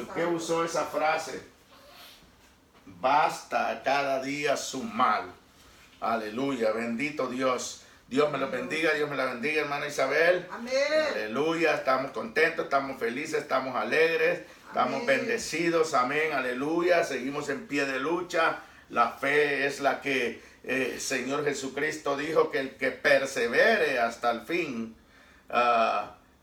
¿Por qué usó esa frase? Basta cada día su mal. Aleluya, bendito Dios. Dios me lo bendiga, Dios me la bendiga, hermana Isabel. Amén. Aleluya, estamos contentos, estamos felices, estamos alegres, estamos Amén. Bendecidos, amén, aleluya. Seguimos en pie de lucha. La fe es la que Señor Jesucristo dijo que el que persevere hasta el fin,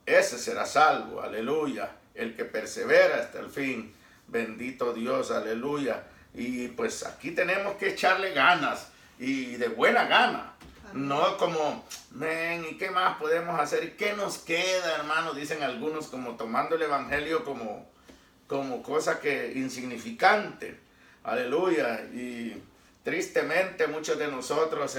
ese será salvo, aleluya. El que persevera hasta el fin, bendito Dios, aleluya. Y pues aquí tenemos que echarle ganas y de buena gana. No como, ¿y qué más podemos hacer? ¿Y qué nos queda, hermano? Dicen algunos, como tomando el evangelio como cosa que insignificante. Aleluya. Y tristemente muchos de nosotros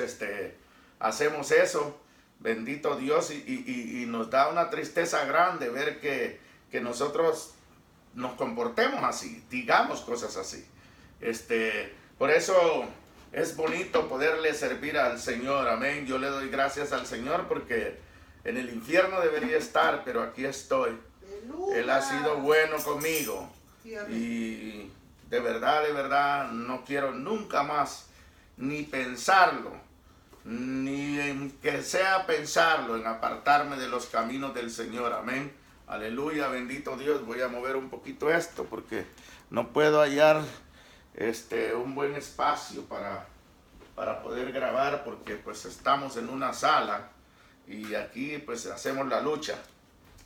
hacemos eso. Bendito Dios. Y nos da una tristeza grande ver que nosotros nos comportemos así, digamos cosas así. Por eso es bonito poderle servir al Señor, amén. Yo le doy gracias al Señor porque en el infierno debería estar, pero aquí estoy. Aleluya. Él ha sido bueno conmigo. Sí, amén. Y de verdad, no quiero nunca más ni pensarlo, ni en que sea pensarlo, en apartarme de los caminos del Señor, amén. Aleluya, bendito Dios. Voy a mover un poquito esto porque no puedo hallar un buen espacio para poder grabar, porque pues estamos en una sala y aquí pues hacemos la lucha,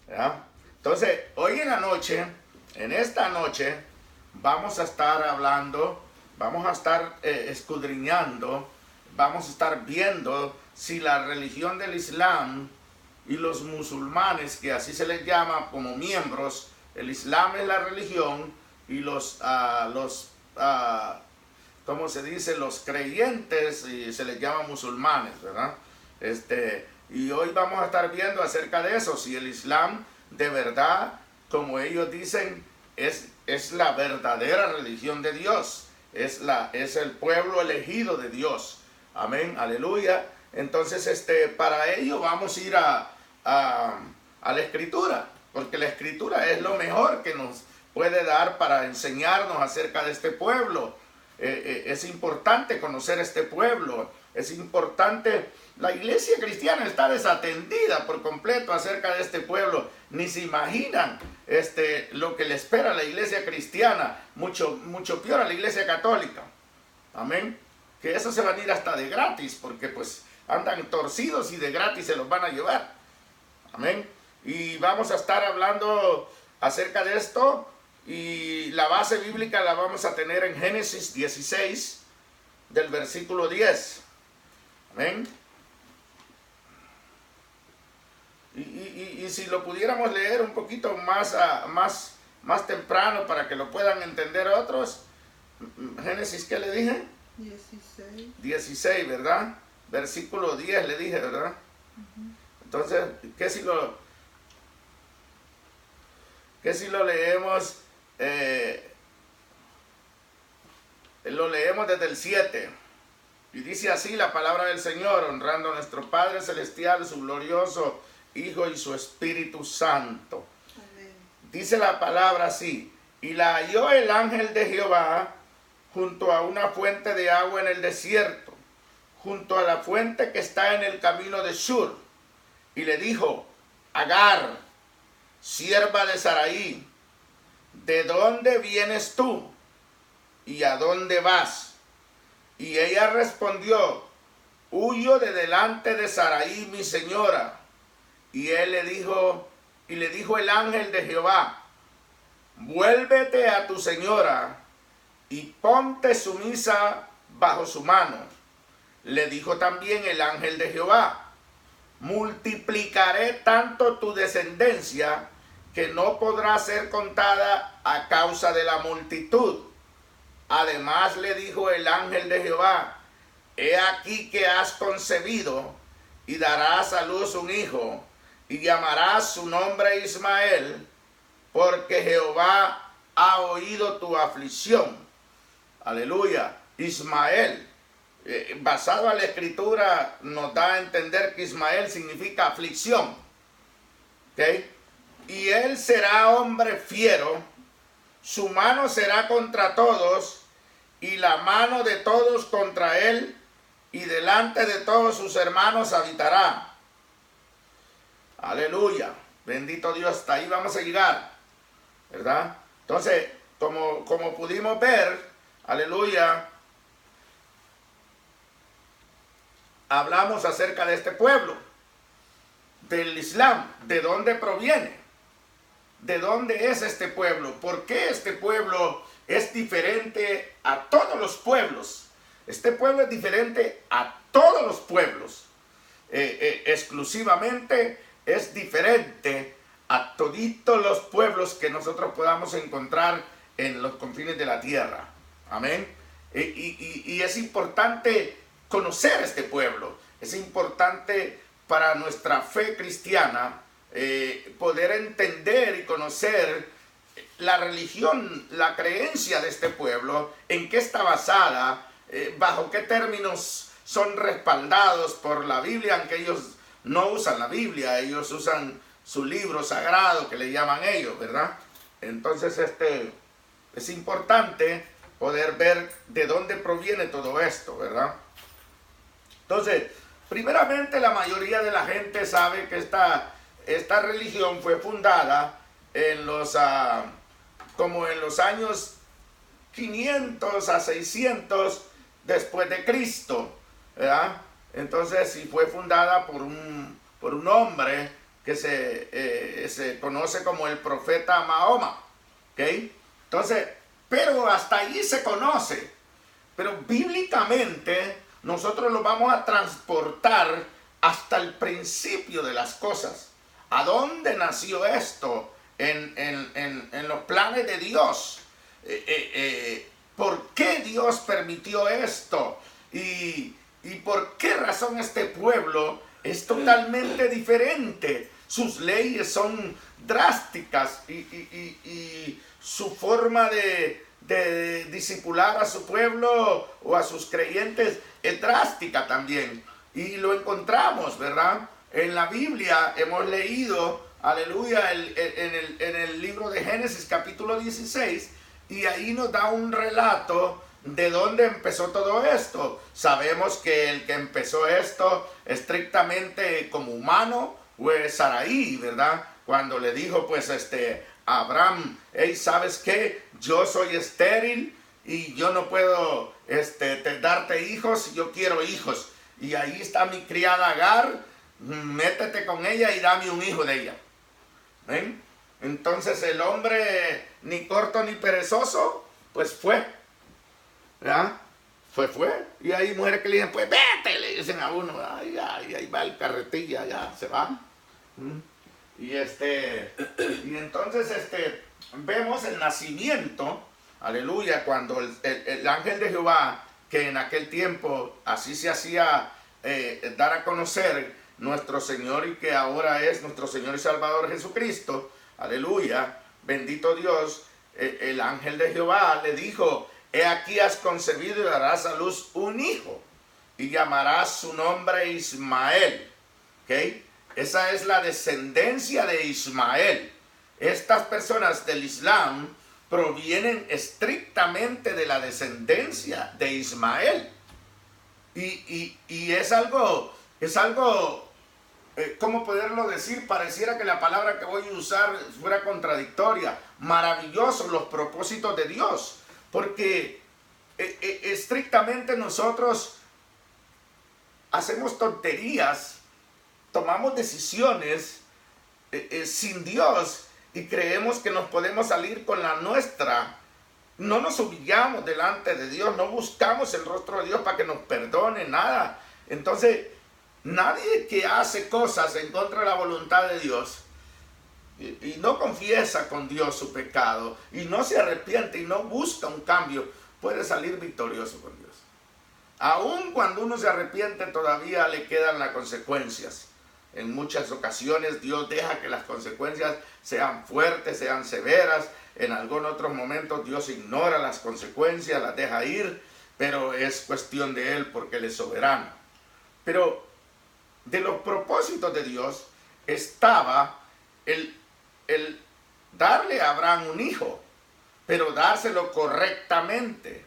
¿ya? Entonces hoy en esta noche vamos a estar hablando, vamos a estar escudriñando, vamos a estar viendo si la religión del Islam y los musulmanes, que así se les llama como miembros, el Islam es la religión y ¿cómo se dice? Los creyentes, y se les llama musulmanes, ¿verdad? Y hoy vamos a estar viendo acerca de eso, si el Islam de verdad, como ellos dicen, es la verdadera religión de Dios, es el pueblo elegido de Dios. Amén, aleluya. Entonces, para ello vamos a ir a la Escritura, porque la Escritura es lo mejor que nos puede dar para enseñarnos acerca de este pueblo. Es importante conocer este pueblo, es importante. La iglesia cristiana está desatendida por completo acerca de este pueblo. Ni se imaginan lo que le espera a la iglesia cristiana, mucho peor a la iglesia católica. Amén. Que eso se van a ir hasta de gratis, porque pues andan torcidos y de gratis se los van a llevar. Amén. Y vamos a estar hablando acerca de esto. Y la base bíblica la vamos a tener en Génesis 16, del versículo 10. Amén. Y si lo pudiéramos leer un poquito más temprano para que lo puedan entender otros. Génesis, ¿qué le dije? 16. 16, ¿verdad? Versículo 10 le dije, ¿verdad? Entonces, ¿qué si lo leemos? Lo leemos desde el 7 y dice así la palabra del Señor, honrando a nuestro Padre Celestial, su glorioso Hijo y su Espíritu Santo. Amén. Dice la palabra así: y la halló el ángel de Jehová junto a una fuente de agua en el desierto, junto a la fuente que está en el camino de Shur, y le dijo: Agar, sierva de Sarai, ¿de dónde vienes tú? ¿Y a dónde vas? Y ella respondió: huyo de delante de Sarai, mi señora. Y él le dijo el ángel de Jehová: vuélvete a tu señora y ponte sumisa bajo su mano. Le dijo también el ángel de Jehová: multiplicaré tanto tu descendencia que no podrá ser contada a causa de la multitud. Además le dijo el ángel de Jehová: he aquí que has concebido y darás a luz un hijo, y llamarás su nombre Ismael, porque Jehová ha oído tu aflicción. Aleluya. Ismael, basado en la escritura, nos da a entender que Ismael significa aflicción. ¿Ok? Y él será hombre fiero, su mano será contra todos, y la mano de todos contra él, y delante de todos sus hermanos habitará. Aleluya. Bendito Dios, hasta ahí vamos a llegar, ¿verdad? Entonces, como pudimos ver, aleluya, hablamos acerca de este pueblo, del Islam, de dónde proviene, de dónde es este pueblo, por qué este pueblo es diferente a todos los pueblos. Este pueblo es diferente a todos los pueblos. Exclusivamente es diferente a toditos los pueblos que nosotros podamos encontrar en los confines de la tierra. Amén. Y es importante conocer este pueblo. Es importante para nuestra fe cristiana poder entender y conocer la religión, la creencia de este pueblo, en qué está basada, bajo qué términos son respaldados por la Biblia, aunque ellos no usan la Biblia, ellos usan su libro sagrado que le llaman ellos, ¿verdad? Entonces es importante poder ver de dónde proviene todo esto, ¿verdad? Entonces, primeramente la mayoría de la gente sabe que esta religión fue fundada en como en los años 500 a 600 después de Cristo, ¿verdad? Entonces, sí fue fundada por un hombre que se conoce como el profeta Mahoma, ¿ok? Entonces, pero hasta allí se conoce. Pero bíblicamente nosotros lo vamos a transportar hasta el principio de las cosas. ¿A dónde nació esto? En los planes de Dios. ¿Por qué Dios permitió esto? Y por qué razón este pueblo es totalmente diferente. Sus leyes son drásticas y su forma de discipular a su pueblo o a sus creyentes es drástica también. Y lo encontramos, ¿verdad? En la Biblia hemos leído, aleluya, en el libro de Génesis capítulo 16, y ahí nos da un relato de dónde empezó todo esto. Sabemos que el que empezó esto estrictamente como humano fue Saraí, ¿verdad? Cuando le dijo pues a Abraham, hey, ¿sabes qué? Yo soy estéril y yo no puedo darte hijos, yo quiero hijos. Y ahí está mi criada Agar, métete con ella y dame un hijo de ella. ¿Ven? Entonces el hombre, ni corto ni perezoso, pues fue. ¿Ya? Fue. Y hay mujeres que le dicen, pues vete, le dicen a uno, ay, ahí va el carretilla, ya se va. Y entonces vemos el nacimiento, aleluya, cuando el ángel de Jehová, que en aquel tiempo así se hacía dar a conocer nuestro Señor y que ahora es nuestro Señor y Salvador Jesucristo, aleluya, bendito Dios, el ángel de Jehová le dijo, he aquí has concebido y darás a luz un hijo y llamarás su nombre Ismael. ¿Ok? Esa es la descendencia de Ismael. Estas personas del Islam provienen estrictamente de la descendencia de Ismael. Y es algo, ¿cómo poderlo decir? Pareciera que la palabra que voy a usar fuera contradictoria. Maravillosos los propósitos de Dios. Porque estrictamente nosotros hacemos tonterías, tomamos decisiones sin Dios y creemos que nos podemos salir con la nuestra. No nos humillamos delante de Dios, no buscamos el rostro de Dios para que nos perdone, nada. Entonces, nadie que hace cosas en contra de la voluntad de Dios y no confiesa con Dios su pecado y no se arrepiente y no busca un cambio, puede salir victorioso con Dios. Aun cuando uno se arrepiente, todavía le quedan las consecuencias. En muchas ocasiones Dios deja que las consecuencias sean fuertes, sean severas. En algunos otros momentos Dios ignora las consecuencias, las deja ir, pero es cuestión de Él porque Él es soberano. Pero de los propósitos de Dios estaba el darle a Abraham un hijo. pero dárselo correctamente,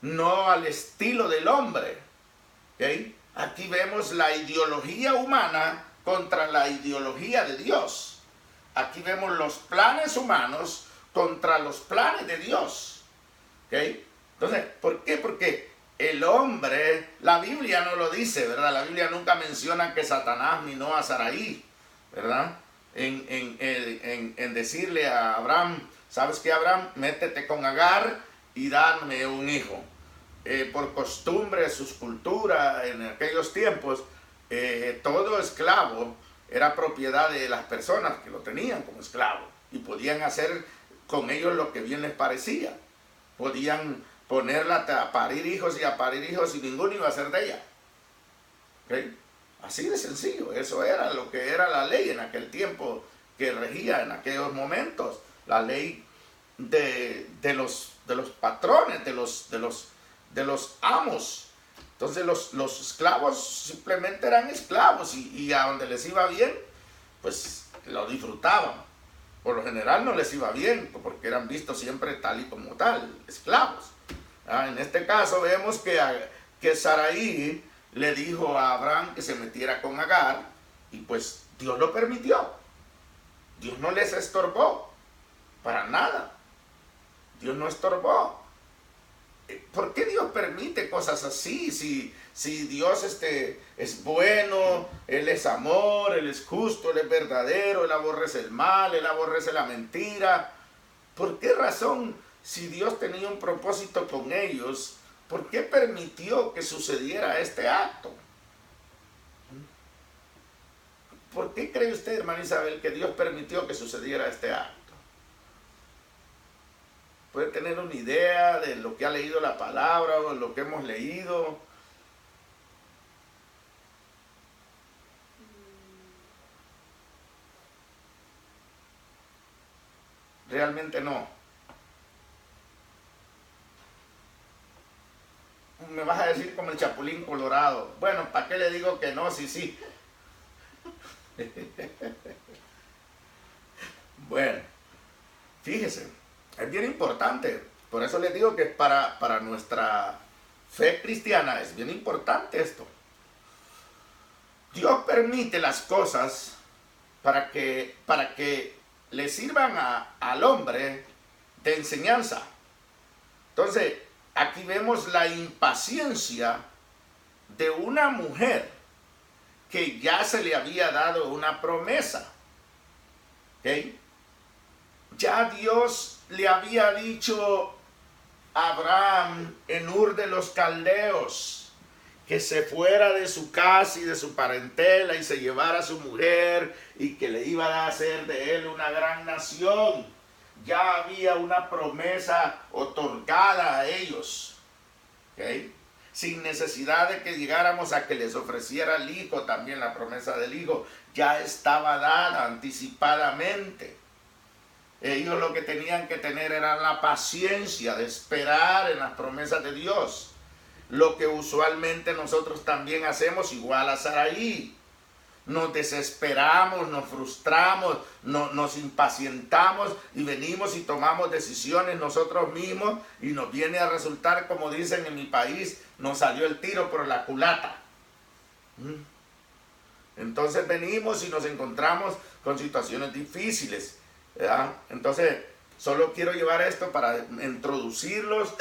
no al estilo del hombre. ¿Okay? Aquí vemos la ideología humana contra la ideología de Dios. Aquí vemos los planes humanos contra los planes de Dios. ¿Okay? Entonces, ¿por qué? Porque el hombre, la Biblia no lo dice, ¿verdad? La Biblia nunca menciona que Satanás minó a Saraí, ¿verdad? En decirle a Abraham, ¿sabes qué, Abraham? Métete con Agar y dame un hijo. Por costumbre, sus culturas en aquellos tiempos, todo esclavo era propiedad de las personas que lo tenían como esclavo y podían hacer con ellos lo que bien les parecía. Podían ponerla a parir hijos y ninguno iba a ser de ella. ¿Okay? Así de sencillo, eso era lo que era la ley en aquel tiempo que regía en aquellos momentos. La ley de los patrones, de los amos. Entonces los esclavos simplemente eran esclavos y a donde les iba bien, pues lo disfrutaban. Por lo general no les iba bien, porque eran vistos siempre tal y como tal, esclavos. En este caso vemos que Saraí le dijo a Abraham que se metiera con Agar y pues Dios lo permitió. Dios no les estorbó, para nada. Dios no estorbó. ¿Por qué Dios permite cosas así? Si Dios es bueno, Él es amor, Él es justo, Él es verdadero, Él aborrece el mal, Él aborrece la mentira. ¿Por qué razón, si Dios tenía un propósito con ellos, por qué permitió que sucediera este acto? ¿Por qué cree usted, hermana Isabel, que Dios permitió que sucediera este acto? Puede tener una idea de lo que ha leído la palabra o lo que hemos leído. Realmente no. Me vas a decir como el Chapulín Colorado. Bueno, ¿para qué le digo que no? Sí. Bueno, fíjese. Es bien importante, por eso les digo que para nuestra fe cristiana es bien importante esto. Dios permite las cosas para que le sirvan al hombre de enseñanza. Entonces, aquí vemos la impaciencia de una mujer que ya se le había dado una promesa. ¿Ok? Ya Dios le había dicho a Abraham en Ur de los Caldeos que se fuera de su casa y de su parentela y se llevara a su mujer y que le iba a hacer de él una gran nación. Ya había una promesa otorgada a ellos. ¿Okay? Sin necesidad de que llegáramos a que les ofreciera el hijo, también la promesa del hijo ya estaba dada anticipadamente. Ellos lo que tenían que tener era la paciencia de esperar en las promesas de Dios. Lo que usualmente nosotros también hacemos igual a Saraí. Nos desesperamos, nos frustramos, nos impacientamos y venimos y tomamos decisiones nosotros mismos y nos viene a resultar, como dicen en mi país, nos salió el tiro por la culata. Entonces venimos y nos encontramos con situaciones difíciles. ¿Verdad? Entonces, solo quiero llevar esto para introducirlos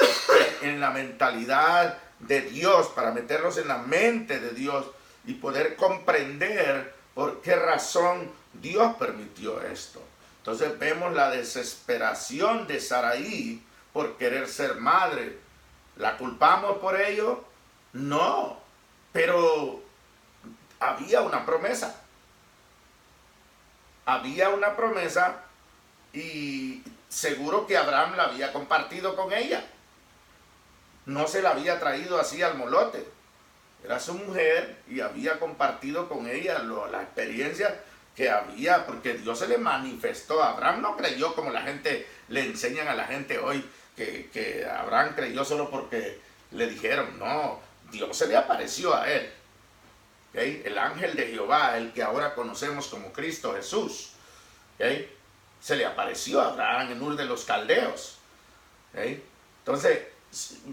en la mentalidad de Dios, para meterlos en la mente de Dios y poder comprender por qué razón Dios permitió esto. Entonces vemos la desesperación de Saraí por querer ser madre. ¿La culpamos por ello? No, pero había una promesa. Había una promesa. Y seguro que Abraham la había compartido con ella. No se la había traído así al molote. Era su mujer y había compartido con ella la experiencia que había, porque Dios se le manifestó. Abraham no creyó como la gente le enseñan a la gente hoy, que Abraham creyó solo porque le dijeron. No, Dios se le apareció a él. ¿Okay? El ángel de Jehová, el que ahora conocemos como Cristo Jesús. ¿Okay? Se le apareció a Abraham en Ur de los Caldeos. ¿Ok? Entonces,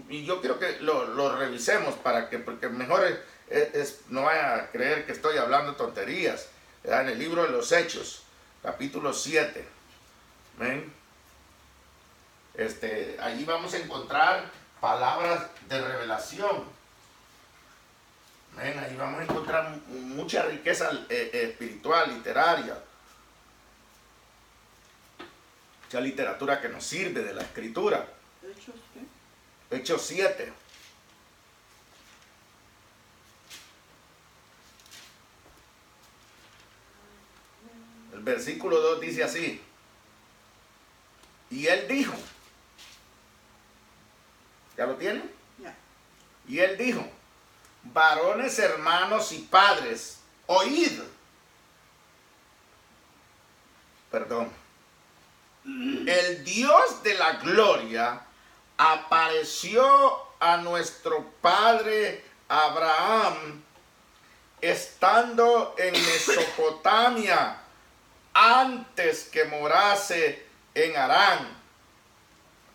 y yo quiero que lo revisemos porque mejor no vaya a creer que estoy hablando tonterías. ¿Verdad? En el libro de los Hechos, capítulo 7. ¿Ven? Allí vamos a encontrar palabras de revelación. ¿Ven? Ahí vamos a encontrar mucha riqueza espiritual, literaria. Mucha literatura que nos sirve de la escritura. ¿Hechos qué? Hechos 7. El versículo 2 dice así. Y él dijo. ¿Ya lo tienen? Ya. Y él dijo, varones, hermanos y padres, oíd. Perdón. El Dios de la gloria apareció a nuestro padre Abraham estando en Mesopotamia antes que morase en Harán,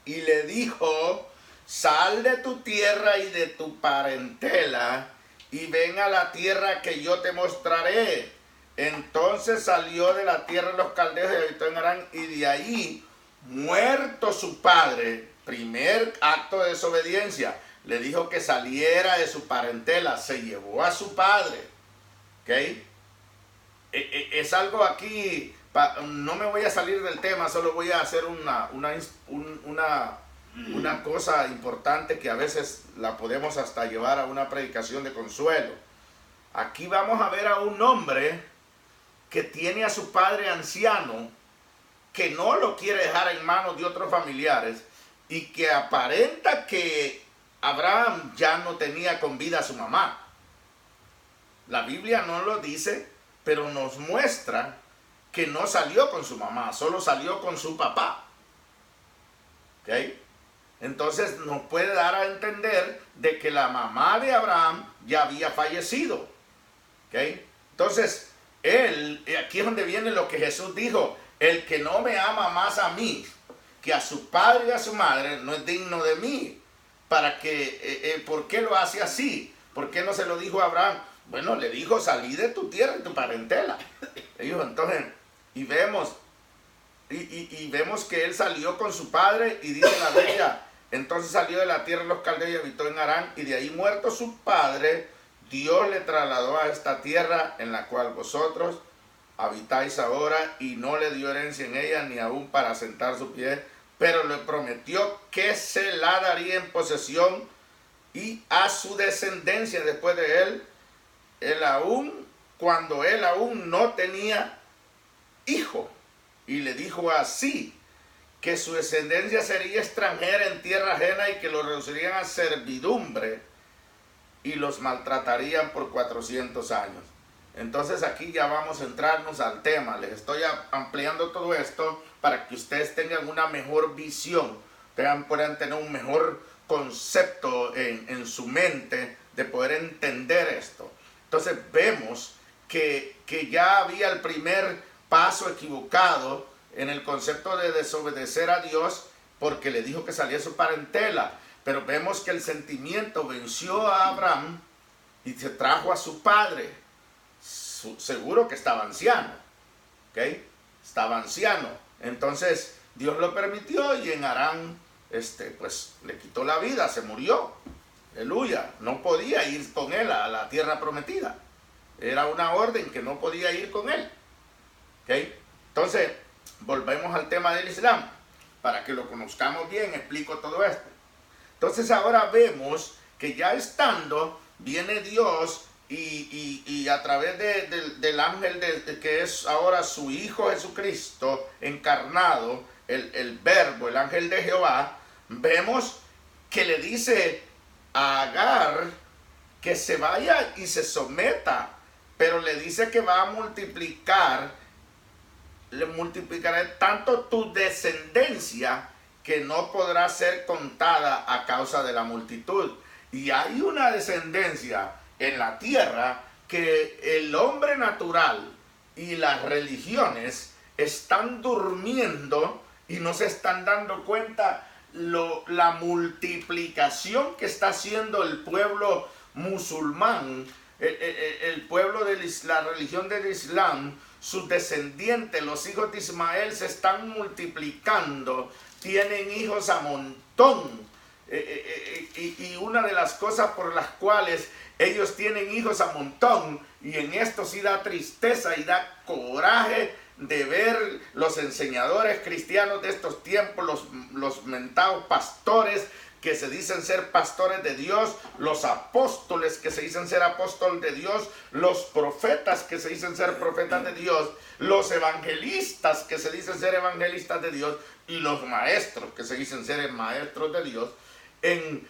y le dijo, sal de tu tierra y de tu parentela y ven a la tierra que yo te mostraré. Entonces salió de la tierra de los caldeos y habitó en Harán, y de ahí, muerto su padre, primer acto de desobediencia, le dijo que saliera de su parentela, se llevó a su padre. ¿Ok? Es algo aquí, no me voy a salir del tema, solo voy a hacer una cosa importante que a veces la podemos hasta llevar a una predicación de consuelo. Aquí vamos a ver a un hombre que tiene a su padre anciano, que no lo quiere dejar en manos de otros familiares, y que aparenta que Abraham ya no tenía con vida a su mamá. La Biblia no lo dice, pero nos muestra que no salió con su mamá, solo salió con su papá. ¿Ok? Entonces nos puede dar a entender de que la mamá de Abraham ya había fallecido. ¿Ok? Entonces, aquí es donde viene lo que Jesús dijo, el que no me ama más a mí que a su padre y a su madre no es digno de mí. ¿Por qué lo hace así? ¿Por qué no se lo dijo a Abraham? Bueno, le dijo, salí de tu tierra y tu parentela. Entonces, y vemos que él salió con su padre, y dice la Biblia, entonces salió de la tierra de los caldeos y habitó en Harán, y de ahí, muerto su padre, Dios le trasladó a esta tierra en la cual vosotros habitáis ahora, y no le dio herencia en ella, ni aún para sentar su pie, pero le prometió que se la daría en posesión y a su descendencia después de él, cuando él aún no tenía hijo. Y le dijo así, que su descendencia sería extranjera en tierra ajena, y que lo reducirían a servidumbre y los maltratarían por 400 años. Entonces aquí ya vamos a entrarnos al tema. Les estoy ampliando todo esto para que ustedes tengan una mejor visión, puedan tener un mejor concepto en su mente de poder entender esto. Entonces vemos que ya había el primer paso equivocado en el concepto de desobedecer a Dios, porque le dijo que salía de su parentela. Pero vemos que el sentimiento venció a Abraham y se trajo a su padre. Seguro que estaba anciano. ¿Ok? Estaba anciano. Entonces Dios lo permitió, y en Harán pues le quitó la vida, se murió. Aleluya. No podía ir con él a la tierra prometida. Era una orden que no podía ir con él. ¿Ok? Entonces, volvemos al tema del Islam. Para que lo conozcamos bien, explico todo esto. Entonces ahora vemos que ya estando, viene Dios y a través del ángel que es ahora su Hijo Jesucristo encarnado, el Verbo, el ángel de Jehová, vemos que le dice a Agar que se vaya y se someta, pero le dice que va a le multiplicaré tanto tu descendencia que no podrá ser contada a causa de la multitud. Y hay una descendencia en la tierra que el hombre natural y las religiones están durmiendo y no se están dando cuenta la multiplicación que está haciendo el pueblo musulmán, el pueblo de la religión del Islam, sus descendientes, los hijos de Ismael se están multiplicando, tienen hijos a montón. Y una de las cosas por las cuales ellos tienen hijos a montón, y en esto sí da tristeza y da coraje de ver los enseñadores cristianos de estos tiempos, los mentados pastores que se dicen ser pastores de Dios, los apóstoles que se dicen ser apóstoles de Dios, los profetas que se dicen ser profetas de Dios, los evangelistas que se dicen ser evangelistas de Dios, y los maestros que se dicen ser maestros de Dios, en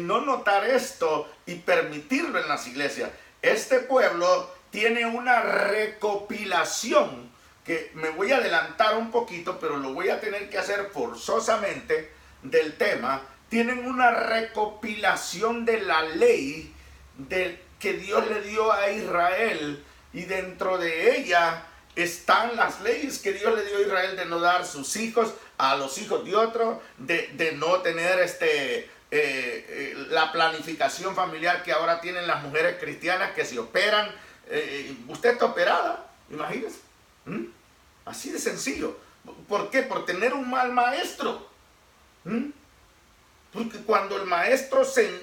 no notar esto y permitirlo en las iglesias. Este pueblo tiene una recopilación, que me voy a adelantar un poquito, pero lo voy a tener que hacer forzosamente del tema. Tienen una recopilación de la ley que Dios le dio a Israel, y dentro de ella están las leyes que Dios le dio a Israel de no dar sus hijos a los hijos de otro, de no tener la planificación familiar que ahora tienen las mujeres cristianas que se operan. Usted está operada, imagínese. Así de sencillo. ¿Por qué? Por tener un mal maestro. Porque cuando el maestro se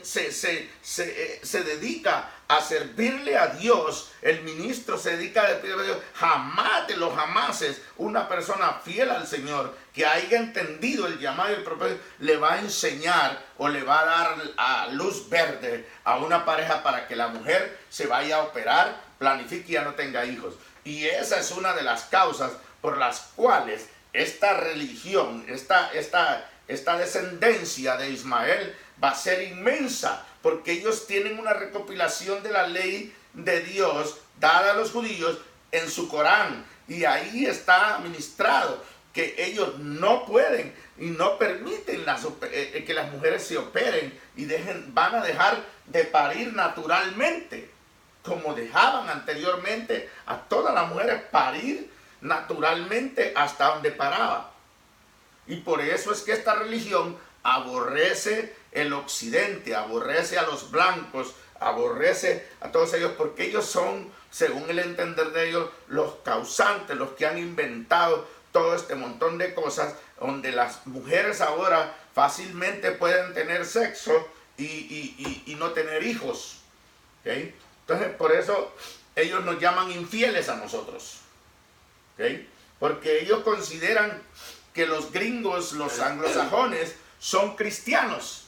dedica a servirle a Dios, el ministro se dedica a Dios, jamás de los jamases una persona fiel al Señor que haya entendido el llamado y el propósito le va a enseñar o le va a dar a luz verde a una pareja para que la mujer se vaya a operar, planifique y ya no tenga hijos. Y esa es una de las causas por las cuales esta religión, esta descendencia de Ismael va a ser inmensa, porque ellos tienen una recopilación de la ley de Dios dada a los judíos en su Corán, y ahí está ministrado que ellos no pueden y no permiten que las mujeres se operen y van a dejar de parir naturalmente, como dejaban anteriormente a todas las mujeres parir naturalmente hasta donde paraba. Y por eso es que esta religión aborrece el occidente, aborrece a los blancos, aborrece a todos ellos, porque ellos son, según el entender de ellos, los causantes, los que han inventado todo este montón de cosas, donde las mujeres ahora fácilmente pueden tener sexo y no tener hijos. ¿Okay? Entonces, por eso ellos nos llaman infieles a nosotros. ¿Okay? Porque ellos consideran que los gringos, los anglosajones, son cristianos.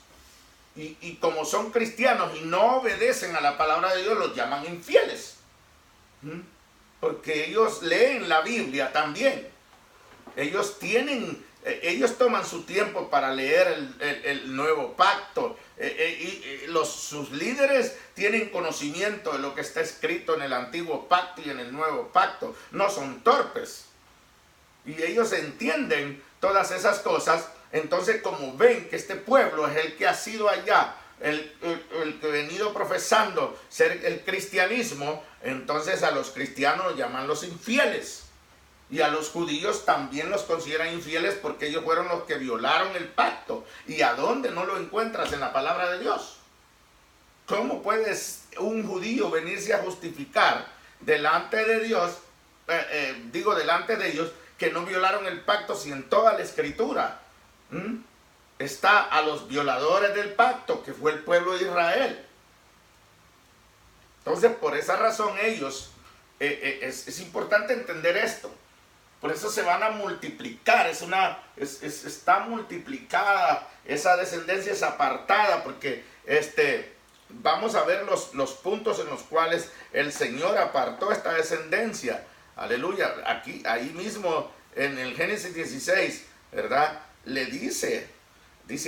Y como son cristianos y no obedecen a la palabra de Dios, los llaman infieles. Porque ellos leen la Biblia también. Ellos toman su tiempo para leer el nuevo pacto. Sus líderes tienen conocimiento de lo que está escrito en el antiguo pacto y en el nuevo pacto. No son torpes. Y ellos entienden todas esas cosas. Entonces, como ven que este pueblo es el que ha sido allá, el que ha venido profesando ser el cristianismo, entonces a los cristianos los llaman los infieles. Y a los judíos también los consideran infieles, porque ellos fueron los que violaron el pacto. ¿Y a dónde no lo encuentras en la palabra de Dios? ¿Cómo puede un judío venirse a justificar delante de Dios, delante de ellos, que no violaron el pacto, si en toda la escritura está a los violadores del pacto, que fue el pueblo de Israel? Entonces, por esa razón ellos, es importante entender esto. Por eso se van a multiplicar, está multiplicada, esa descendencia es apartada, porque vamos a ver los puntos en los cuales el Señor apartó esta descendencia. Aleluya. Ahí mismo en el Génesis 16, ¿verdad? Le dice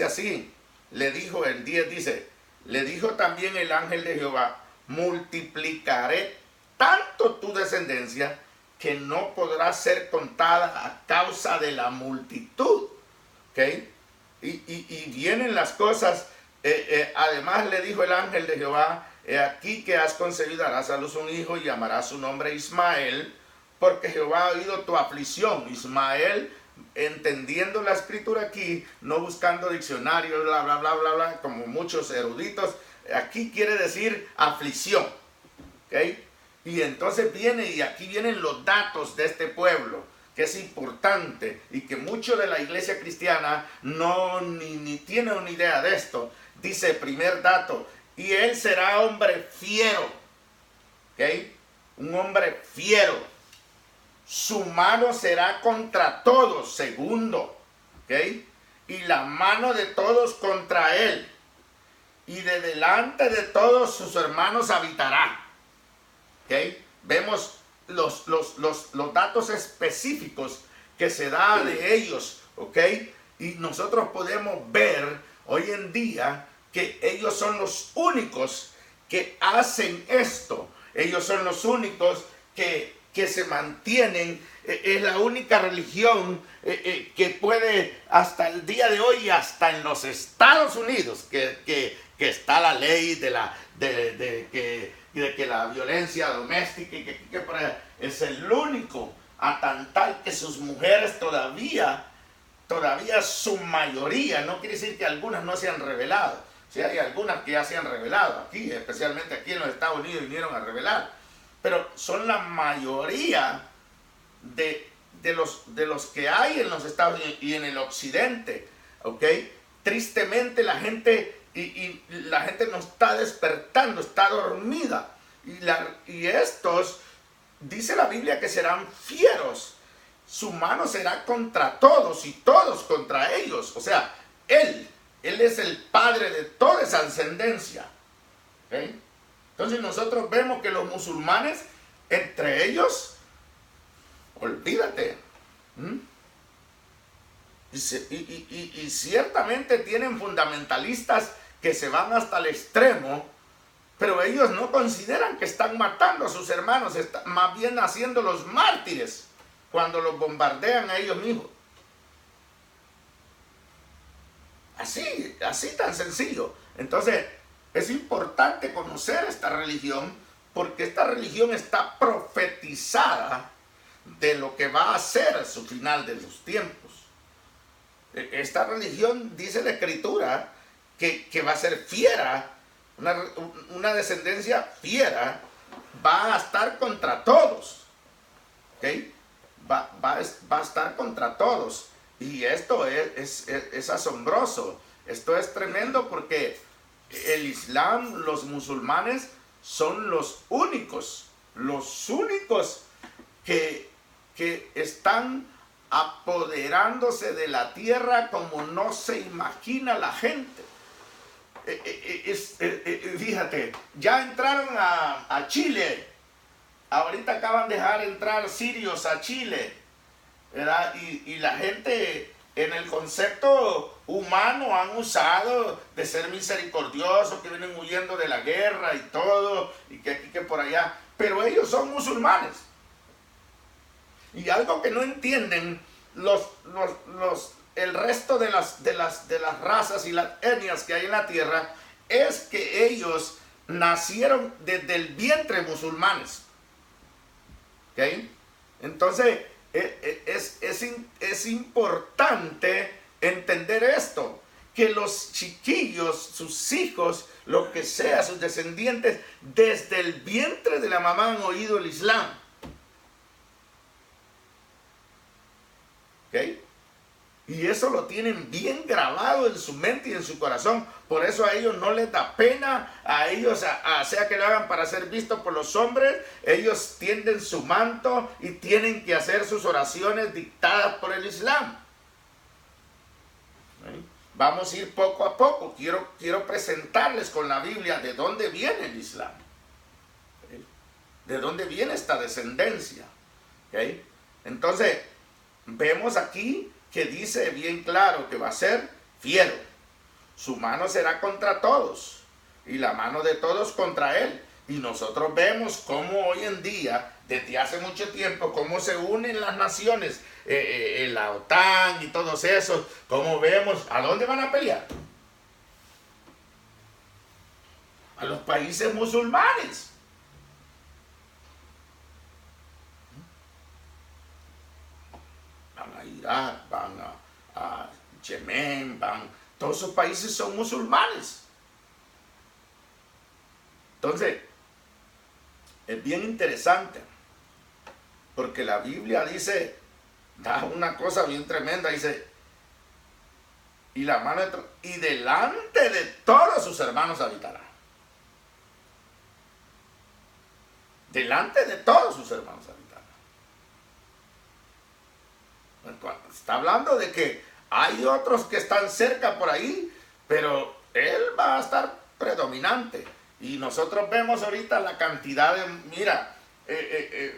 así, le dijo el 10, dice, le dijo también el ángel de Jehová, multiplicaré tanto tu descendencia que no podrá ser contada a causa de la multitud. ¿Okay? Y vienen las cosas. Además le dijo el ángel de Jehová, he aquí que has concebido, darás a luz un hijo y llamarás su nombre Ismael, porque Jehová ha oído tu aflicción. Ismael entendiendo la escritura aquí, no buscando diccionarios, bla, bla, bla, bla, bla, como muchos eruditos. Aquí quiere decir aflicción, ¿ok? Y entonces viene, y aquí vienen los datos de este pueblo, que es importante y que mucho de la iglesia cristiana no ni tiene una idea de esto. Dice, primer dato, y él será hombre fiero, ¿ok? Un hombre fiero. Su mano será contra todos, segundo, ¿ok? Y la mano de todos contra él. Y de delante de todos sus hermanos habitará. ¿Ok? Vemos los datos específicos que se da de ellos, ¿ok? Y nosotros podemos ver hoy en día que ellos son los únicos que hacen esto. Ellos son los únicos que se mantienen. Es la única religión que puede hasta el día de hoy, hasta en los Estados Unidos, que está la ley de que la violencia doméstica es el único, a tal que sus mujeres todavía su mayoría, no quiere decir que algunas no se han revelado, sí, hay algunas que ya se han revelado aquí, especialmente aquí en los Estados Unidos vinieron a revelar, pero son la mayoría de los que hay en los Estados Unidos y en el occidente, ¿ok? Tristemente la gente la gente no está despertando, está dormida. Y estos, dice la Biblia, que serán fieros. Su mano será contra todos y todos contra ellos. O sea, él es el padre de toda esa ascendencia. ¿Okay? Entonces nosotros vemos que los musulmanes, entre ellos, olvídate. Y ciertamente tienen fundamentalistas que se van hasta el extremo, pero ellos no consideran que están matando a sus hermanos, más bien haciéndolos mártires cuando los bombardean a ellos mismos. Así tan sencillo. Entonces, es importante conocer esta religión, porque esta religión está profetizada de lo que va a ser su final de los tiempos. Esta religión, dice la Escritura, que va a ser fiera, una descendencia fiera, va a estar contra todos. ¿Okay? Va a estar contra todos. Y esto es asombroso. Esto es tremendo porque el Islam, los musulmanes, son los únicos que están apoderándose de la tierra como no se imagina la gente. Fíjate, ya entraron a Chile. Ahorita acaban de dejar entrar sirios a Chile, ¿verdad? Y la gente en el concepto humano han usado de ser misericordiosos, que vienen huyendo de la guerra y todo, y que aquí que por allá. Pero ellos son musulmanes. Y algo que no entienden el resto de las razas y las etnias que hay en la tierra es que ellos nacieron desde el vientre musulmanes. ¿Okay? Entonces es importante entender esto, que los chiquillos, sus hijos, lo que sea, sus descendientes, desde el vientre de la mamá han oído el Islam. ¿Okay? Y eso lo tienen bien grabado en su mente y en su corazón. Por eso a ellos no les da pena, a ellos, sea que lo hagan para ser vistos por los hombres, ellos tienden su manto y tienen que hacer sus oraciones dictadas por el Islam. ¿Okay? Vamos a ir poco a poco. Quiero presentarles con la Biblia de dónde viene el Islam. ¿Okay? De dónde viene esta descendencia. ¿Okay? Entonces, vemos aquí que dice bien claro que va a ser fiero. Su mano será contra todos y la mano de todos contra él. Y nosotros vemos cómo hoy en día, desde hace mucho tiempo, cómo se unen las naciones, la OTAN y todos esos, cómo vemos, ¿a dónde van a pelear? A los países musulmanes. Van a Irak, van a Yemen, todos esos países son musulmanes. Entonces, es bien interesante, porque la Biblia dice, da una cosa bien tremenda, dice, y la mano y delante de todos sus hermanos habitará. Delante de todos sus hermanos habitará. Está hablando de que hay otros que están cerca por ahí, pero él va a estar predominante. Y nosotros vemos ahorita la cantidad de, mira,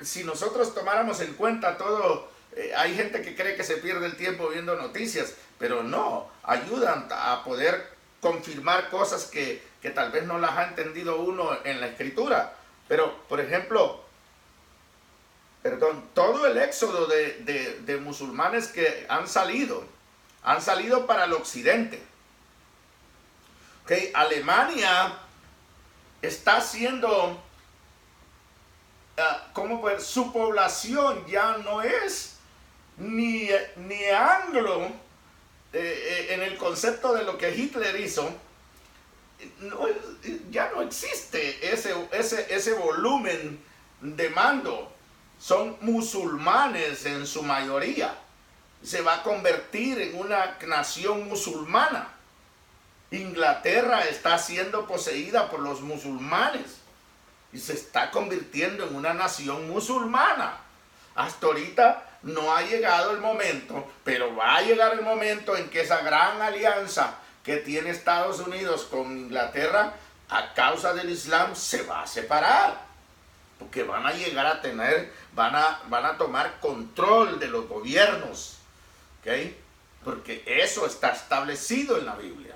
si nosotros tomáramos en cuenta todo, hay gente que cree que se pierde el tiempo viendo noticias, pero no, ayudan a poder confirmar cosas que tal vez no las ha entendido uno en la escritura. Pero, por ejemplo, todo el éxodo de musulmanes que han salido para el occidente. ¿Okay? Alemania está haciendo, su población ya no es ni anglo, en el concepto de lo que Hitler hizo. Ya no existe ese volumen de mando. Son musulmanes en su mayoría. Se va a convertir en una nación musulmana. Inglaterra está siendo poseída por los musulmanes y se está convirtiendo en una nación musulmana. Hasta ahorita no ha llegado el momento, pero va a llegar el momento en que esa gran alianza que tiene Estados Unidos con Inglaterra a causa del Islam se va a separar, porque van a llegar a tener, van a tomar control de los gobiernos, ¿okay? Porque eso está establecido en la Biblia.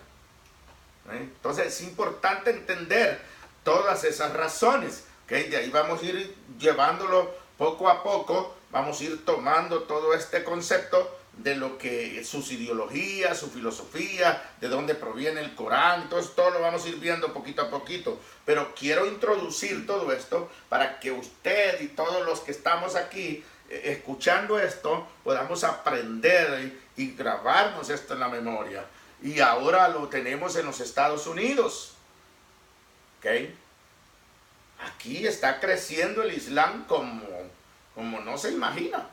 Entonces es importante entender todas esas razones, ¿okay? De ahí vamos a ir llevándolo poco a poco, vamos a ir tomando todo este concepto de lo que sus ideologías, su filosofía, de dónde proviene el Corán, entonces todo lo vamos a ir viendo poquito a poquito. Pero quiero introducir todo esto para que usted y todos los que estamos aquí escuchando esto podamos aprender y grabarnos esto en la memoria. Y ahora lo tenemos en los Estados Unidos. ¿Okay? Aquí está creciendo el Islam como no se imagina.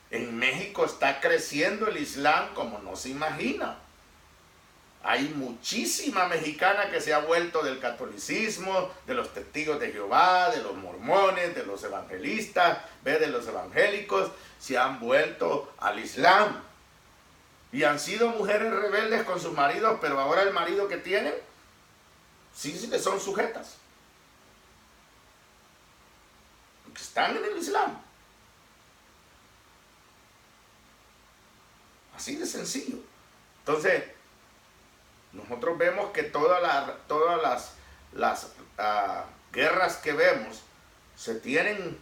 En México está creciendo el Islam como no se imagina. Hay muchísima mexicana que se ha vuelto del catolicismo, de los testigos de Jehová, de los mormones, de los evangelistas, de los evangélicos, se han vuelto al Islam. Y han sido mujeres rebeldes con sus maridos, pero ahora el marido que tienen, sí le son sujetas. Porque están en el Islam. Así de sencillo. Entonces, nosotros vemos que todas las guerras que vemos se tienen,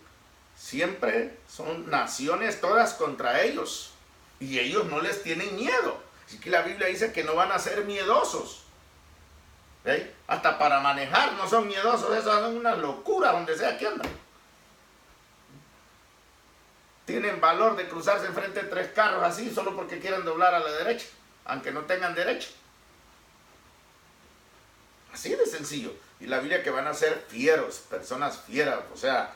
siempre son naciones todas contra ellos. Y ellos no les tienen miedo. Así que la Biblia dice que no van a ser miedosos. ¿Sí? Hasta para manejar no son miedosos. Eso es una locura donde sea que andan. Tienen valor de cruzarse enfrente de 3 carros así solo porque quieren doblar a la derecha, aunque no tengan derecho. Así de sencillo. Y la Biblia que van a ser fieros, personas fieras, o sea,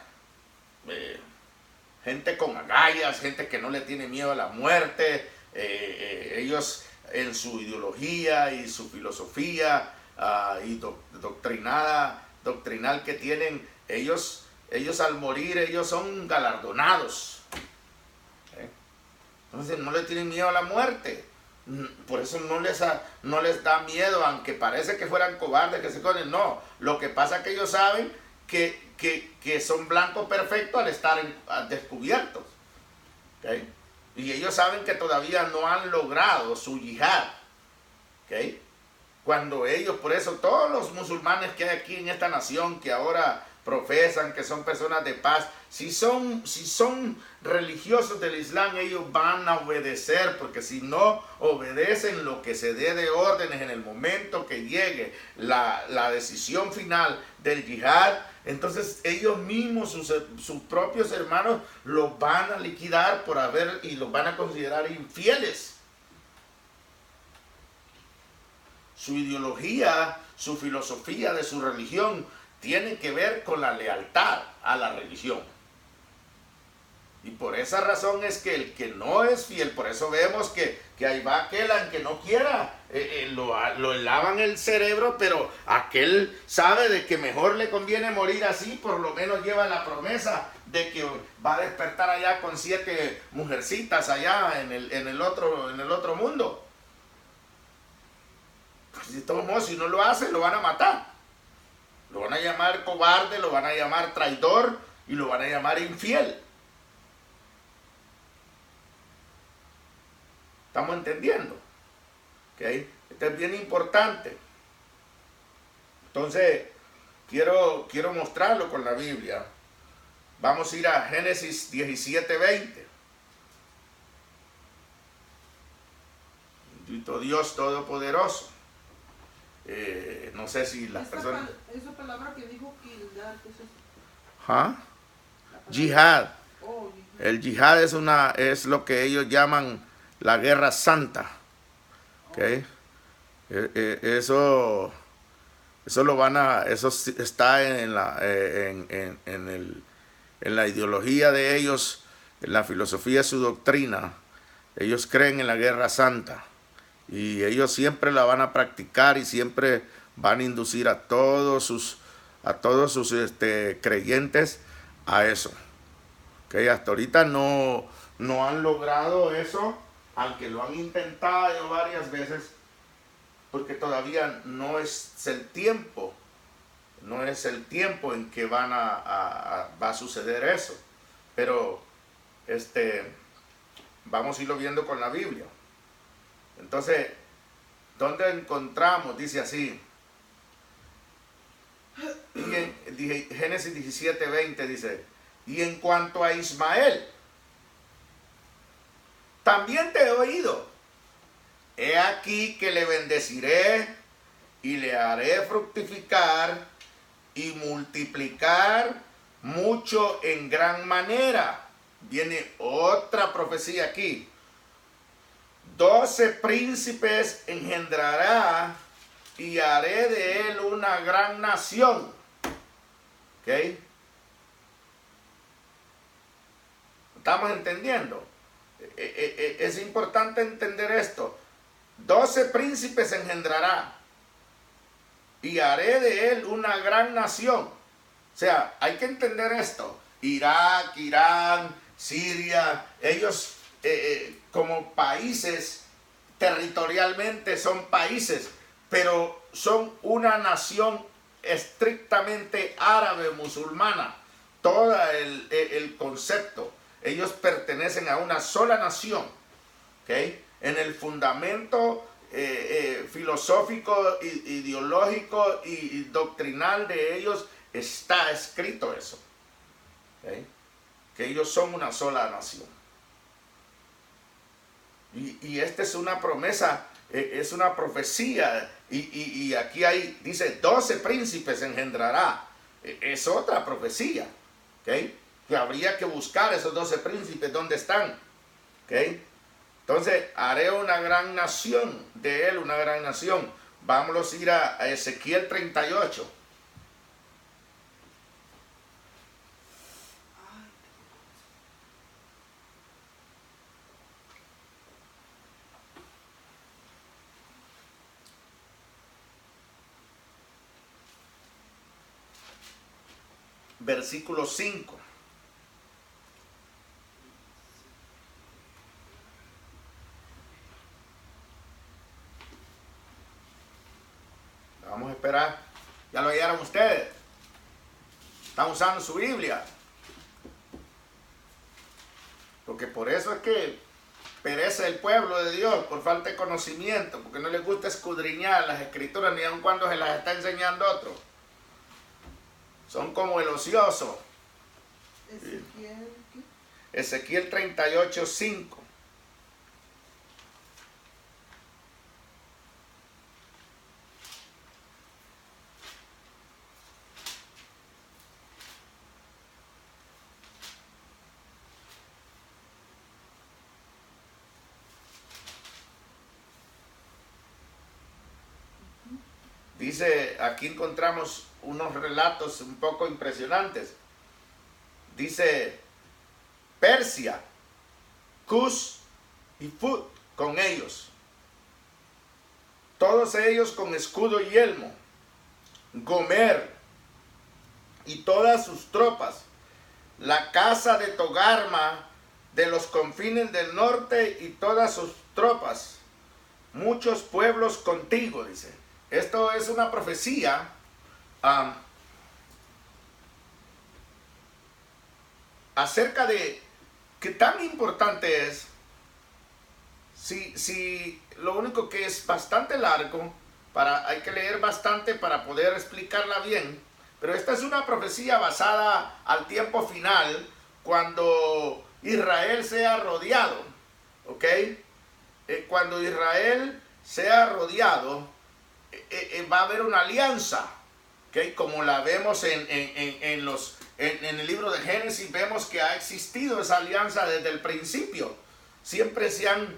gente con agallas, gente que no le tiene miedo a la muerte. Ellos en su ideología y su filosofía y doctrinal que tienen, ellos al morir, ellos son galardonados. Entonces no le tienen miedo a la muerte. Por eso no les da miedo, aunque parece que fueran cobardes, que se esconden. No, lo que pasa es que ellos saben que son blancos perfectos al estar descubiertos. ¿Okay? Y ellos saben que todavía no han logrado su yihad. ¿Okay? Cuando ellos, por eso todos los musulmanes que hay aquí en esta nación, que ahora profesan que son personas de paz, si son religiosos del Islam, ellos van a obedecer, porque si no obedecen lo que se dé de órdenes en el momento que llegue la decisión final del yihad, entonces ellos mismos, sus propios hermanos, los van a liquidar por haber y los van a considerar infieles. Su ideología, su filosofía de su religión tiene que ver con la lealtad a la religión. Y por esa razón es que el que no es fiel, por eso vemos que ahí va aquel que no quiera, lo lavan el cerebro, pero aquel sabe de que mejor le conviene morir así, por lo menos lleva la promesa de que va a despertar allá con 7 mujercitas allá en el otro mundo. Pues de todos modos, si no lo hace, lo van a matar. Lo van a llamar cobarde, lo van a llamar traidor y lo van a llamar infiel. ¿Estamos entendiendo? ¿Okay? Esto es bien importante. Entonces, quiero mostrarlo con la Biblia. Vamos a ir a Génesis 17:20. Bendito Dios Todopoderoso. No sé si las personas... Esa palabra que dijo Kildar, ¿qué es eso? ¿Ah? Yihad. Oh, El yihad es lo que ellos llaman la guerra santa. ¿Okay? Eso está en la ideología de ellos, en la filosofía de su doctrina. Ellos creen en la guerra santa y ellos siempre la van a practicar y siempre van a inducir a todos sus creyentes a eso. ¿Okay? Hasta ahorita no han logrado eso, aunque lo han intentado varias veces, porque todavía no es el tiempo en que va a suceder eso. Pero vamos a irlo viendo con la Biblia. Entonces, ¿dónde encontramos? Dice así, y en Génesis 17:20 dice, y en cuanto a Ismael, también te he oído. He aquí que le bendeciré y le haré fructificar y multiplicar mucho en gran manera. Viene otra profecía aquí. 12 príncipes engendrará y haré de él una gran nación. ¿Ok? ¿Estamos entendiendo? Es importante entender esto. 12 príncipes engendrará y haré de él una gran nación. O sea, hay que entender esto. Irak, Irán, Siria, ellos como países territorialmente son países, pero son una nación estrictamente árabe musulmana. Todo el concepto. Ellos pertenecen a una sola nación. ¿Okay? En el fundamento filosófico, ideológico y doctrinal de ellos está escrito eso. ¿Okay? Que ellos son una sola nación. Y esta es una promesa, es una profecía. Y aquí dice, 12 príncipes engendrará. Es otra profecía. ¿Okay? Que habría que buscar esos 12 príncipes, ¿dónde están? ¿Okay? Entonces, haré una gran nación de él, una gran nación. Vámonos a ir a Ezequiel 38. Versículo 5. Vamos a esperar. Ya lo hallaron ustedes. Están usando su Biblia. Porque por eso es que perece el pueblo de Dios, por falta de conocimiento, porque no les gusta escudriñar las escrituras ni aun cuando se las está enseñando otro. Son como el ocioso. Ezequiel 38:5. Dice, aquí encontramos unos relatos un poco impresionantes. Dice, Persia, Cus y Fut con ellos. Todos ellos con escudo y yelmo. Gomer y todas sus tropas. La casa de Togarma de los confines del norte y todas sus tropas. Muchos pueblos contigo, dice. Esto es una profecía acerca de qué tan importante es. Si lo único que es bastante largo, hay que leer bastante para poder explicarla bien, pero esta es una profecía basada al tiempo final, cuando Israel sea rodeado, ¿ok? Cuando Israel sea rodeado, va a haber una alianza, ¿ok? Como la vemos en el libro de Génesis, vemos que ha existido esa alianza desde el principio. Siempre se han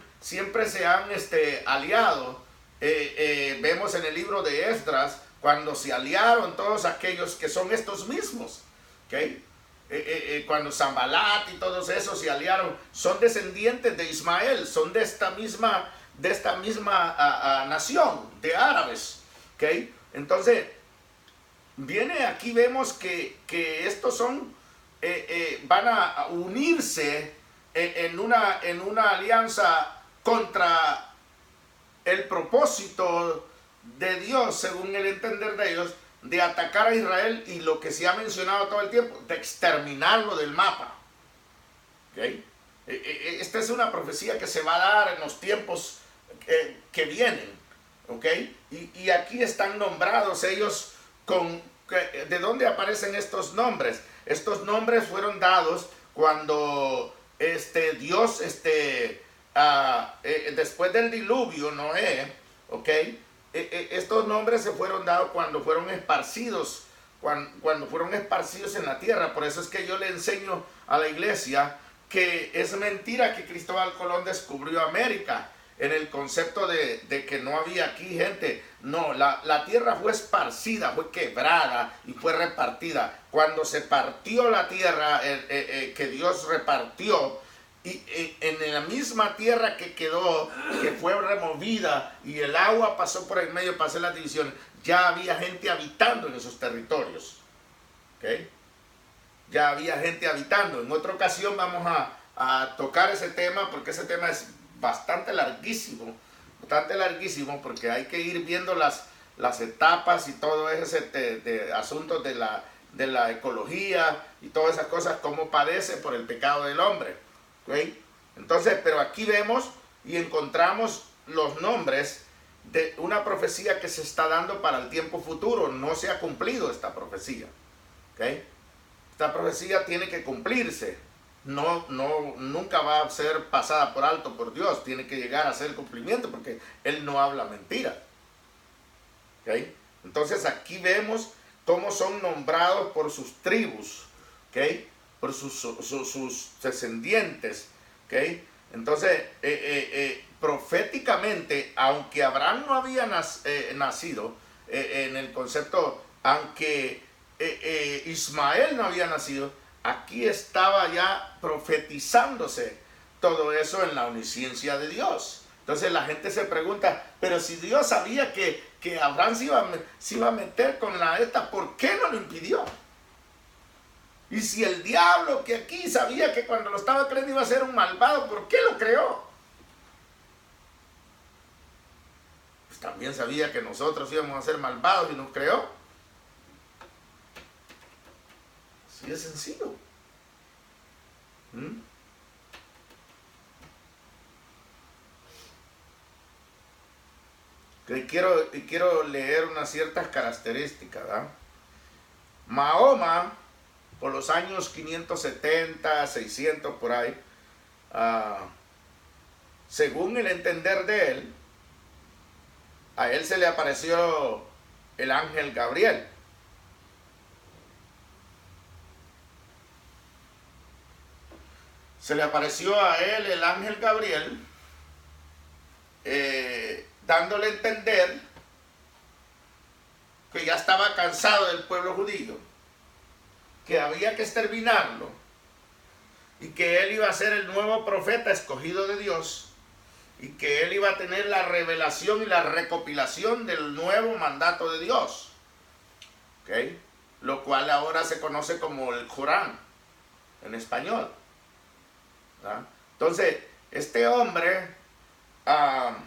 aliado. Vemos en el libro de Esdras, cuando se aliaron todos aquellos que son estos mismos, ¿okay? Cuando Sanbalat y todos esos se aliaron, son descendientes de Ismael, son de esta misma nación de árabes, ¿okay? Entonces aquí vemos que estos son van a unirse en una alianza contra el propósito de Dios, según el entender de ellos, de atacar a Israel, y lo que se ha mencionado todo el tiempo, de exterminarlo del mapa. ¿Okay? Esta es una profecía que se va a dar en los tiempos que vienen. ¿Okay? Y aquí están nombrados ellos ¿de dónde aparecen estos nombres? Estos nombres fueron dados cuando Dios, después del diluvio, Noé, ¿ok? Estos nombres se fueron dados cuando fueron esparcidos, cuando fueron esparcidos en la tierra. Por eso es que yo le enseño a la iglesia que es mentira que Cristóbal Colón descubrió América, en el concepto de que no había aquí gente. No, la tierra fue esparcida, fue quebrada y fue repartida. Cuando se partió la tierra, que Dios repartió, y en la misma tierra que quedó, que fue removida y el agua pasó por el medio para hacer la división, ya había gente habitando en esos territorios. ¿Okay? Ya había gente habitando. En otra ocasión vamos a tocar ese tema, porque ese tema es bastante larguísimo, porque hay que ir viendo las etapas y todo ese de asuntos de la ecología y todas esas cosas, cómo padece por el pecado del hombre. ¿Okay? Entonces, pero aquí vemos y encontramos los nombres de una profecía que se está dando para el tiempo futuro. No se ha cumplido esta profecía. ¿Okay? Esta profecía tiene que cumplirse. Nunca va a ser pasada por alto por Dios. Tiene que llegar a ser cumplimiento, porque Él no habla mentira. ¿Okay? Entonces aquí vemos cómo son nombrados por sus tribus, ¿okay? Por sus descendientes. ¿Okay? Entonces, proféticamente, aunque Abraham no había nacido, en el concepto, aunque Ismael no había nacido, aquí estaba ya profetizándose todo eso en la omnisciencia de Dios. Entonces la gente se pregunta, pero si Dios sabía que Abraham se iba a meter con ¿por qué no lo impidió? Y si el diablo, que aquí sabía que cuando lo estaba creando iba a ser un malvado, ¿por qué lo creó? Pues también sabía que nosotros íbamos a ser malvados y nos creó. Así de sencillo. Quiero leer unas ciertas características, ¿verdad? Mahoma, por los años 570, 600, por ahí, según el entender de él, a él se le apareció el ángel Gabriel. Se le apareció a él el ángel Gabriel, dándole a entender que ya estaba cansado del pueblo judío, que había que exterminarlo y que él iba a ser el nuevo profeta escogido de Dios y que él iba a tener la revelación y la recopilación del nuevo mandato de Dios, ¿okay? Lo cual ahora se conoce como el Corán en español, ¿verdad? Entonces este hombre ya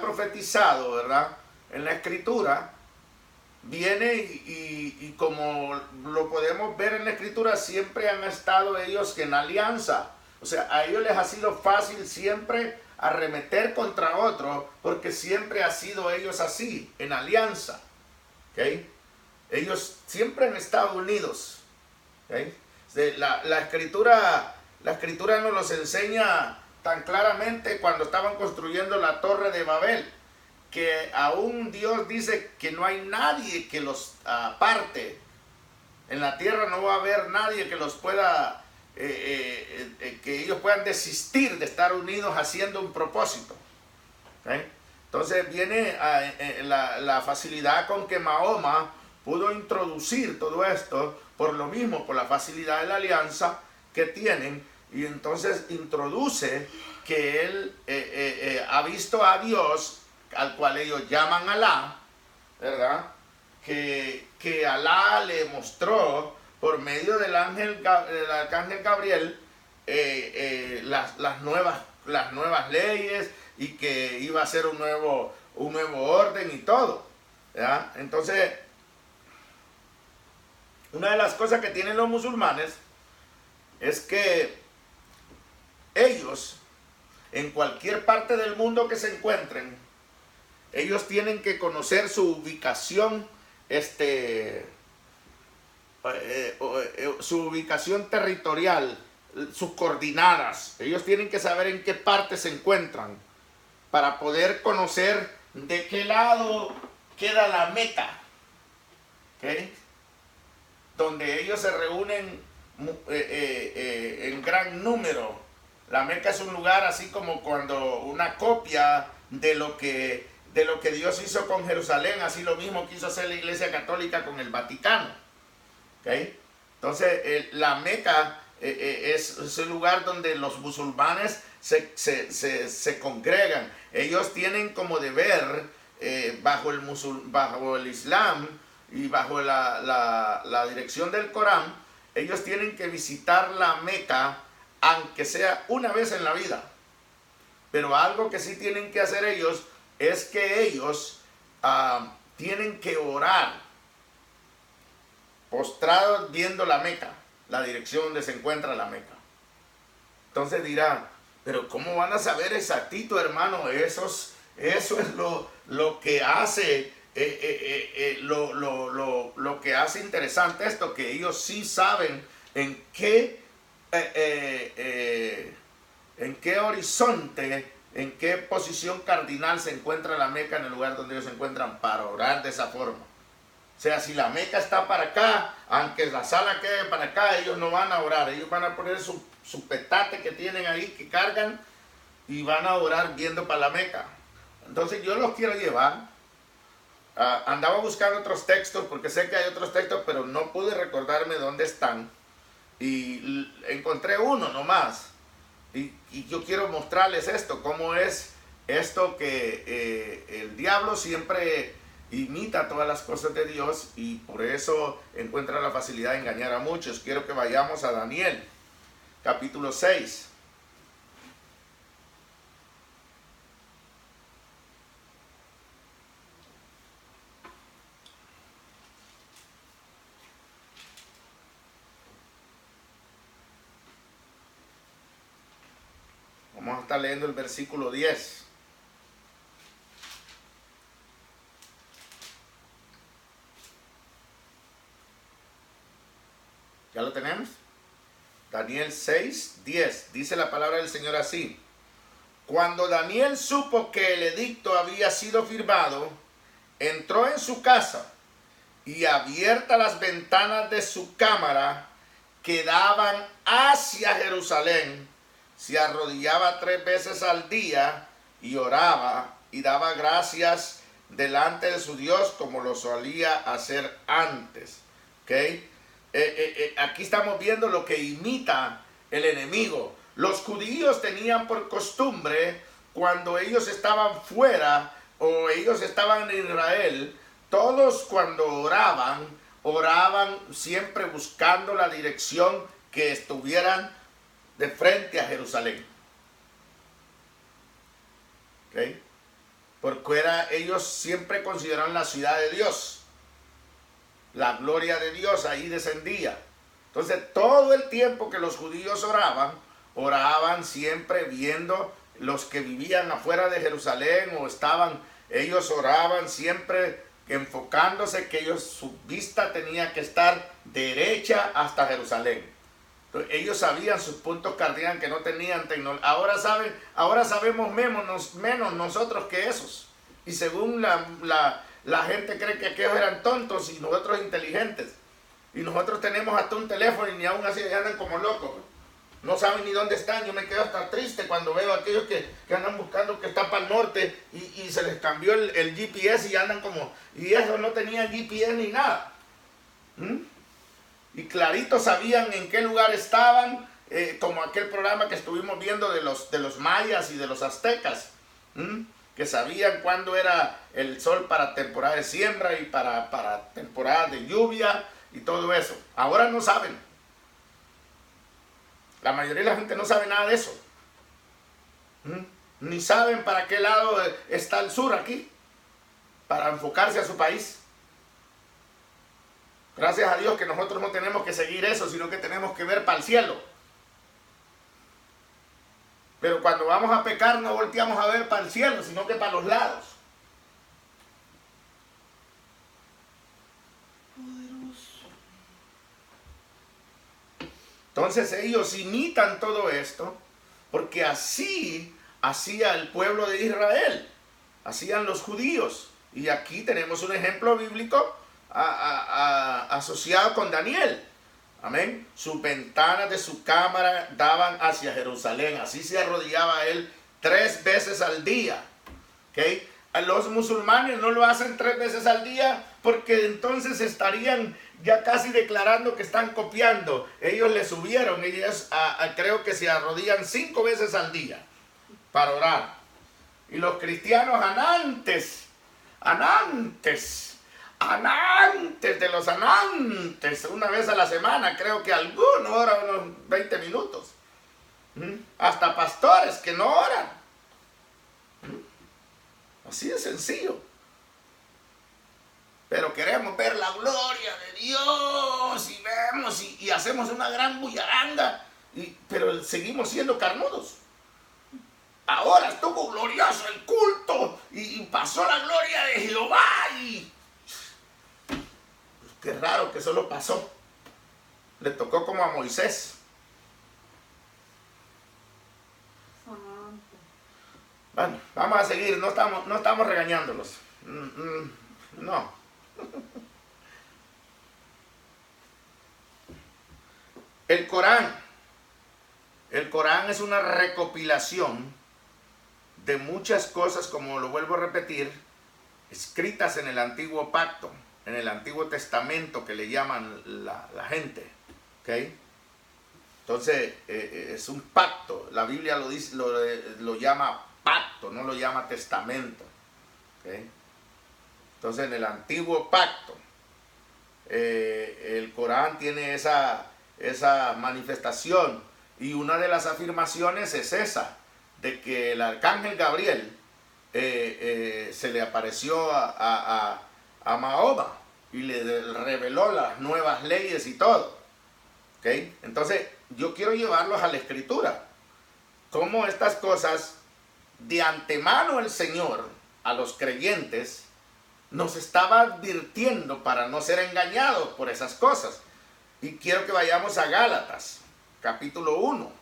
profetizado, ¿verdad?, en la escritura, viene y como lo podemos ver en la escritura, siempre han estado ellos en alianza. O sea, a ellos les ha sido fácil siempre arremeter contra otro, porque siempre ha sido ellos así, en alianza, ¿okay? Ellos siempre han estado unidos, ¿okay? La escritura nos los enseña tan claramente cuando estaban construyendo la torre de Babel, que aún Dios dice que no hay nadie que los aparte. En la tierra no va a haber nadie que los pueda, que ellos puedan desistir de estar unidos haciendo un propósito, ¿okay? Entonces viene la facilidad con que Mahoma pudo introducir todo esto, por lo mismo, por la facilidad de la alianza que tienen, y entonces introduce que él ha visto a Dios, al cual ellos llaman Alá, ¿verdad? Que Alá le mostró por medio del arcángel Gabriel las nuevas leyes, y que iba a ser un nuevo orden y todo, ¿verdad? Entonces, una de las cosas que tienen los musulmanes es que ellos, en cualquier parte del mundo que se encuentren, ellos tienen que conocer su ubicación, su ubicación territorial, sus coordenadas. Ellos tienen que saber en qué parte se encuentran para poder conocer de qué lado queda la Meca, ¿okay?, donde ellos se reúnen en gran número. La Meca es un lugar así como cuando una copia de lo que Dios hizo con Jerusalén, así lo mismo quiso hacer la Iglesia Católica con el Vaticano, ¿okay? Entonces la Meca es el lugar donde los musulmanes se congregan. Ellos tienen como deber, bajo el Islam y bajo la dirección del Corán, ellos tienen que visitar la Meca, aunque sea una vez en la vida. Pero algo que sí tienen que hacer ellos es que ellos tienen que orar postrados viendo la Meca, la dirección donde se encuentra la Meca. Entonces dirán, pero ¿cómo van a saber exactito, hermano? Eso es lo que hace lo que hace interesante esto, que ellos sí saben en qué horizonte, en qué posición cardinal se encuentra la Meca en el lugar donde ellos se encuentran, para orar de esa forma. O sea, si la Meca está para acá, aunque la sala quede para acá, ellos no van a orar. Ellos van a poner su petate que tienen ahí, que cargan, y van a orar viendo para la Meca. Entonces yo los quiero llevar. Andaba buscando otros textos, porque sé que hay otros textos, pero no pude recordarme dónde están. Y encontré uno nomás. Y yo quiero mostrarles esto, cómo es esto que el diablo siempre imita todas las cosas de Dios, y por eso encuentra la facilidad de engañar a muchos. Quiero que vayamos a Daniel, capítulo 6. Vamos a estar leyendo el versículo 10. ¿Ya lo tenemos? Daniel 6, 10. Dice la palabra del Señor así: Cuando Daniel supo que el edicto había sido firmado, entró en su casa, y abiertas las ventanas de su cámara que daban hacia Jerusalén, se arrodillaba 3 veces al día y oraba y daba gracias delante de su Dios como lo solía hacer antes. ¿Okay? Aquí estamos viendo lo que imita el enemigo. Los judíos tenían por costumbre, cuando ellos estaban fuera o ellos estaban en Israel, todos cuando oraban, oraban siempre buscando la dirección que estuvieran de frente a Jerusalén. ¿Okay? Porque ellos siempre consideraban la ciudad de Dios. La gloria de Dios ahí descendía. Entonces todo el tiempo que los judíos oraban siempre viendo los que vivían afuera de Jerusalén o ellos oraban siempre enfocándose que su vista tenía que estar derecha hasta Jerusalén. Entonces, ellos sabían sus puntos cardinales que no tenían tecnología. Ahora sabemos menos nosotros que esos. Y según la gente cree que aquellos eran tontos y nosotros inteligentes. Y nosotros tenemos hasta un teléfono y ni aún así andan como locos. No saben ni dónde están. Yo me quedo hasta triste cuando veo a aquellos que andan buscando que están para el norte y se les cambió el GPS y andan como... Y eso no tenían GPS ni nada. Y clarito sabían en qué lugar estaban, como aquel programa que estuvimos viendo de los mayas y de los aztecas, que sabían cuándo era el sol para temporada de siembra y para temporada de lluvia y todo eso. Ahora no saben. La mayoría de la gente no sabe nada de eso. Ni saben para qué lado está el sur aquí, para enfocarse a su país. Gracias a Dios que nosotros no tenemos que seguir eso, sino que tenemos que ver para el cielo. Pero cuando vamos a pecar no volteamos a ver para el cielo, sino que para los lados. Entonces ellos imitan todo esto, porque así hacía el pueblo de Israel, hacían los judíos. Y aquí tenemos un ejemplo bíblico asociado con Daniel. Amén. Sus ventanas de su cámara daban hacia Jerusalén. Así se arrodillaba él 3 veces al día. ¿Okay? Los musulmanes no lo hacen 3 veces al día porque entonces estarían ya casi declarando que están copiando. Ellos le subieron. Ellos creo que se arrodillan 5 veces al día para orar. Y los cristianos antes de los anantes, una vez a la semana, creo que algunos oran unos 20 minutos. Hasta pastores que no oran. Así de sencillo. Pero queremos ver la gloria de Dios y vemos y hacemos una gran bullaranga, pero seguimos siendo carnudos. Ahora estuvo glorioso el culto y pasó la gloria de Jehová y... Qué raro que solo pasó. Le tocó como a Moisés. Bueno, vamos a seguir. No estamos regañándolos. No. El Corán. El Corán es una recopilación de muchas cosas, como lo vuelvo a repetir, escritas en el Antiguo Pacto, en el Antiguo Testamento, que le llaman la gente. ¿Okay? Entonces, es un pacto. La Biblia lo dice, lo llama pacto, no lo llama testamento. ¿Okay? Entonces, en el Antiguo Pacto, el Corán tiene esa manifestación. Y una de las afirmaciones es esa, de que el arcángel Gabriel se le apareció a Mahoma y le reveló las nuevas leyes y todo. ¿Okay? Entonces, yo quiero llevarlos a la Escritura. Cómo estas cosas, de antemano el Señor, a los creyentes, nos estaba advirtiendo para no ser engañados por esas cosas. Y quiero que vayamos a Gálatas, capítulo 1.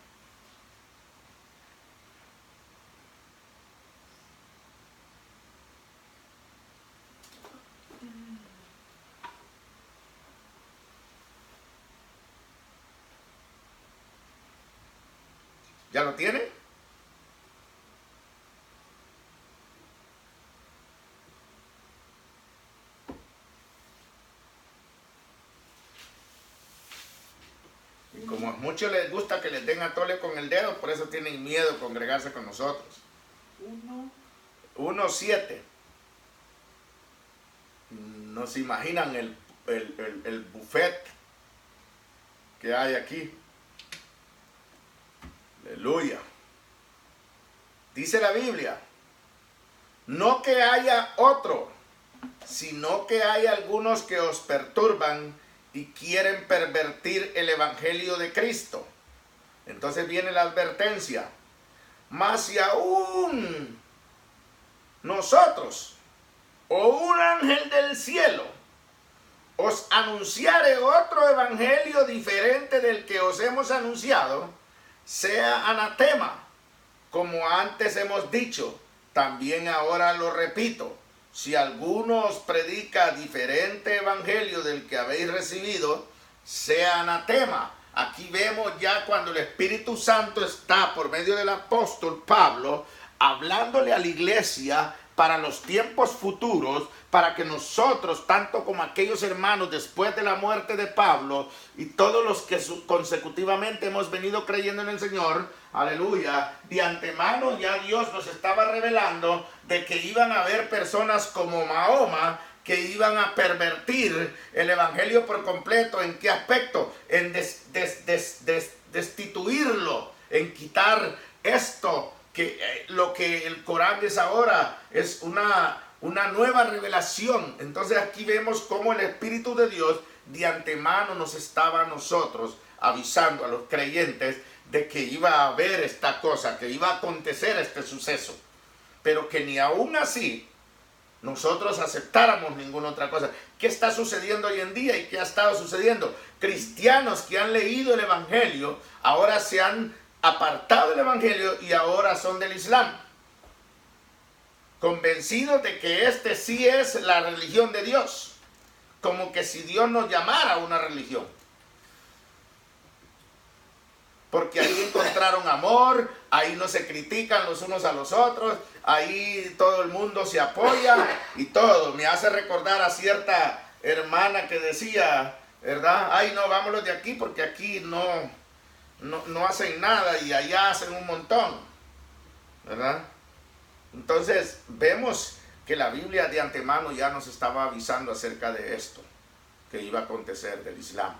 ¿Ya lo tiene? como a muchos les gusta que les den a tole con el dedo, por eso tienen miedo de congregarse con nosotros. 1:7. No se imaginan el buffet que hay aquí. Aleluya. Dice la Biblia, no que haya otro, sino que hay algunos que os perturban y quieren pervertir el evangelio de Cristo. Entonces viene la advertencia. Mas si aún nosotros o un ángel del cielo os anunciare otro evangelio diferente del que os hemos anunciado, sea anatema, como antes hemos dicho, también ahora lo repito. Si alguno os predica diferente evangelio del que habéis recibido, sea anatema. Aquí vemos ya cuando el Espíritu Santo está por medio del apóstol Pablo hablándole a la iglesia para los tiempos futuros, para que nosotros, tanto como aquellos hermanos después de la muerte de Pablo y todos los que consecutivamente hemos venido creyendo en el Señor, aleluya, de antemano ya Dios nos estaba revelando de que iban a haber personas como Mahoma que iban a pervertir el evangelio por completo. ¿En qué aspecto? En destituirlo, en quitar esto, que lo que el Corán es ahora es una nueva revelación. Entonces aquí vemos cómo el Espíritu de Dios de antemano nos estaba a nosotros avisando a los creyentes de que iba a haber esta cosa, que iba a acontecer este suceso, pero que ni aún así nosotros aceptáramos ninguna otra cosa. ¿Qué está sucediendo hoy en día y qué ha estado sucediendo? Cristianos que han leído el evangelio ahora se han apartado del evangelio y ahora son del Islam, convencidos de que este sí es la religión de Dios, como que si Dios nos llamara a una religión, porque ahí encontraron amor, ahí no se critican los unos a los otros, ahí todo el mundo se apoya y todo. Me hace recordar a cierta hermana que decía, ¿verdad? Ay, no, vámonos de aquí porque aquí no hacen nada y allá hacen un montón, ¿verdad? Entonces vemos que la Biblia de antemano ya nos estaba avisando acerca de esto que iba a acontecer del Islam,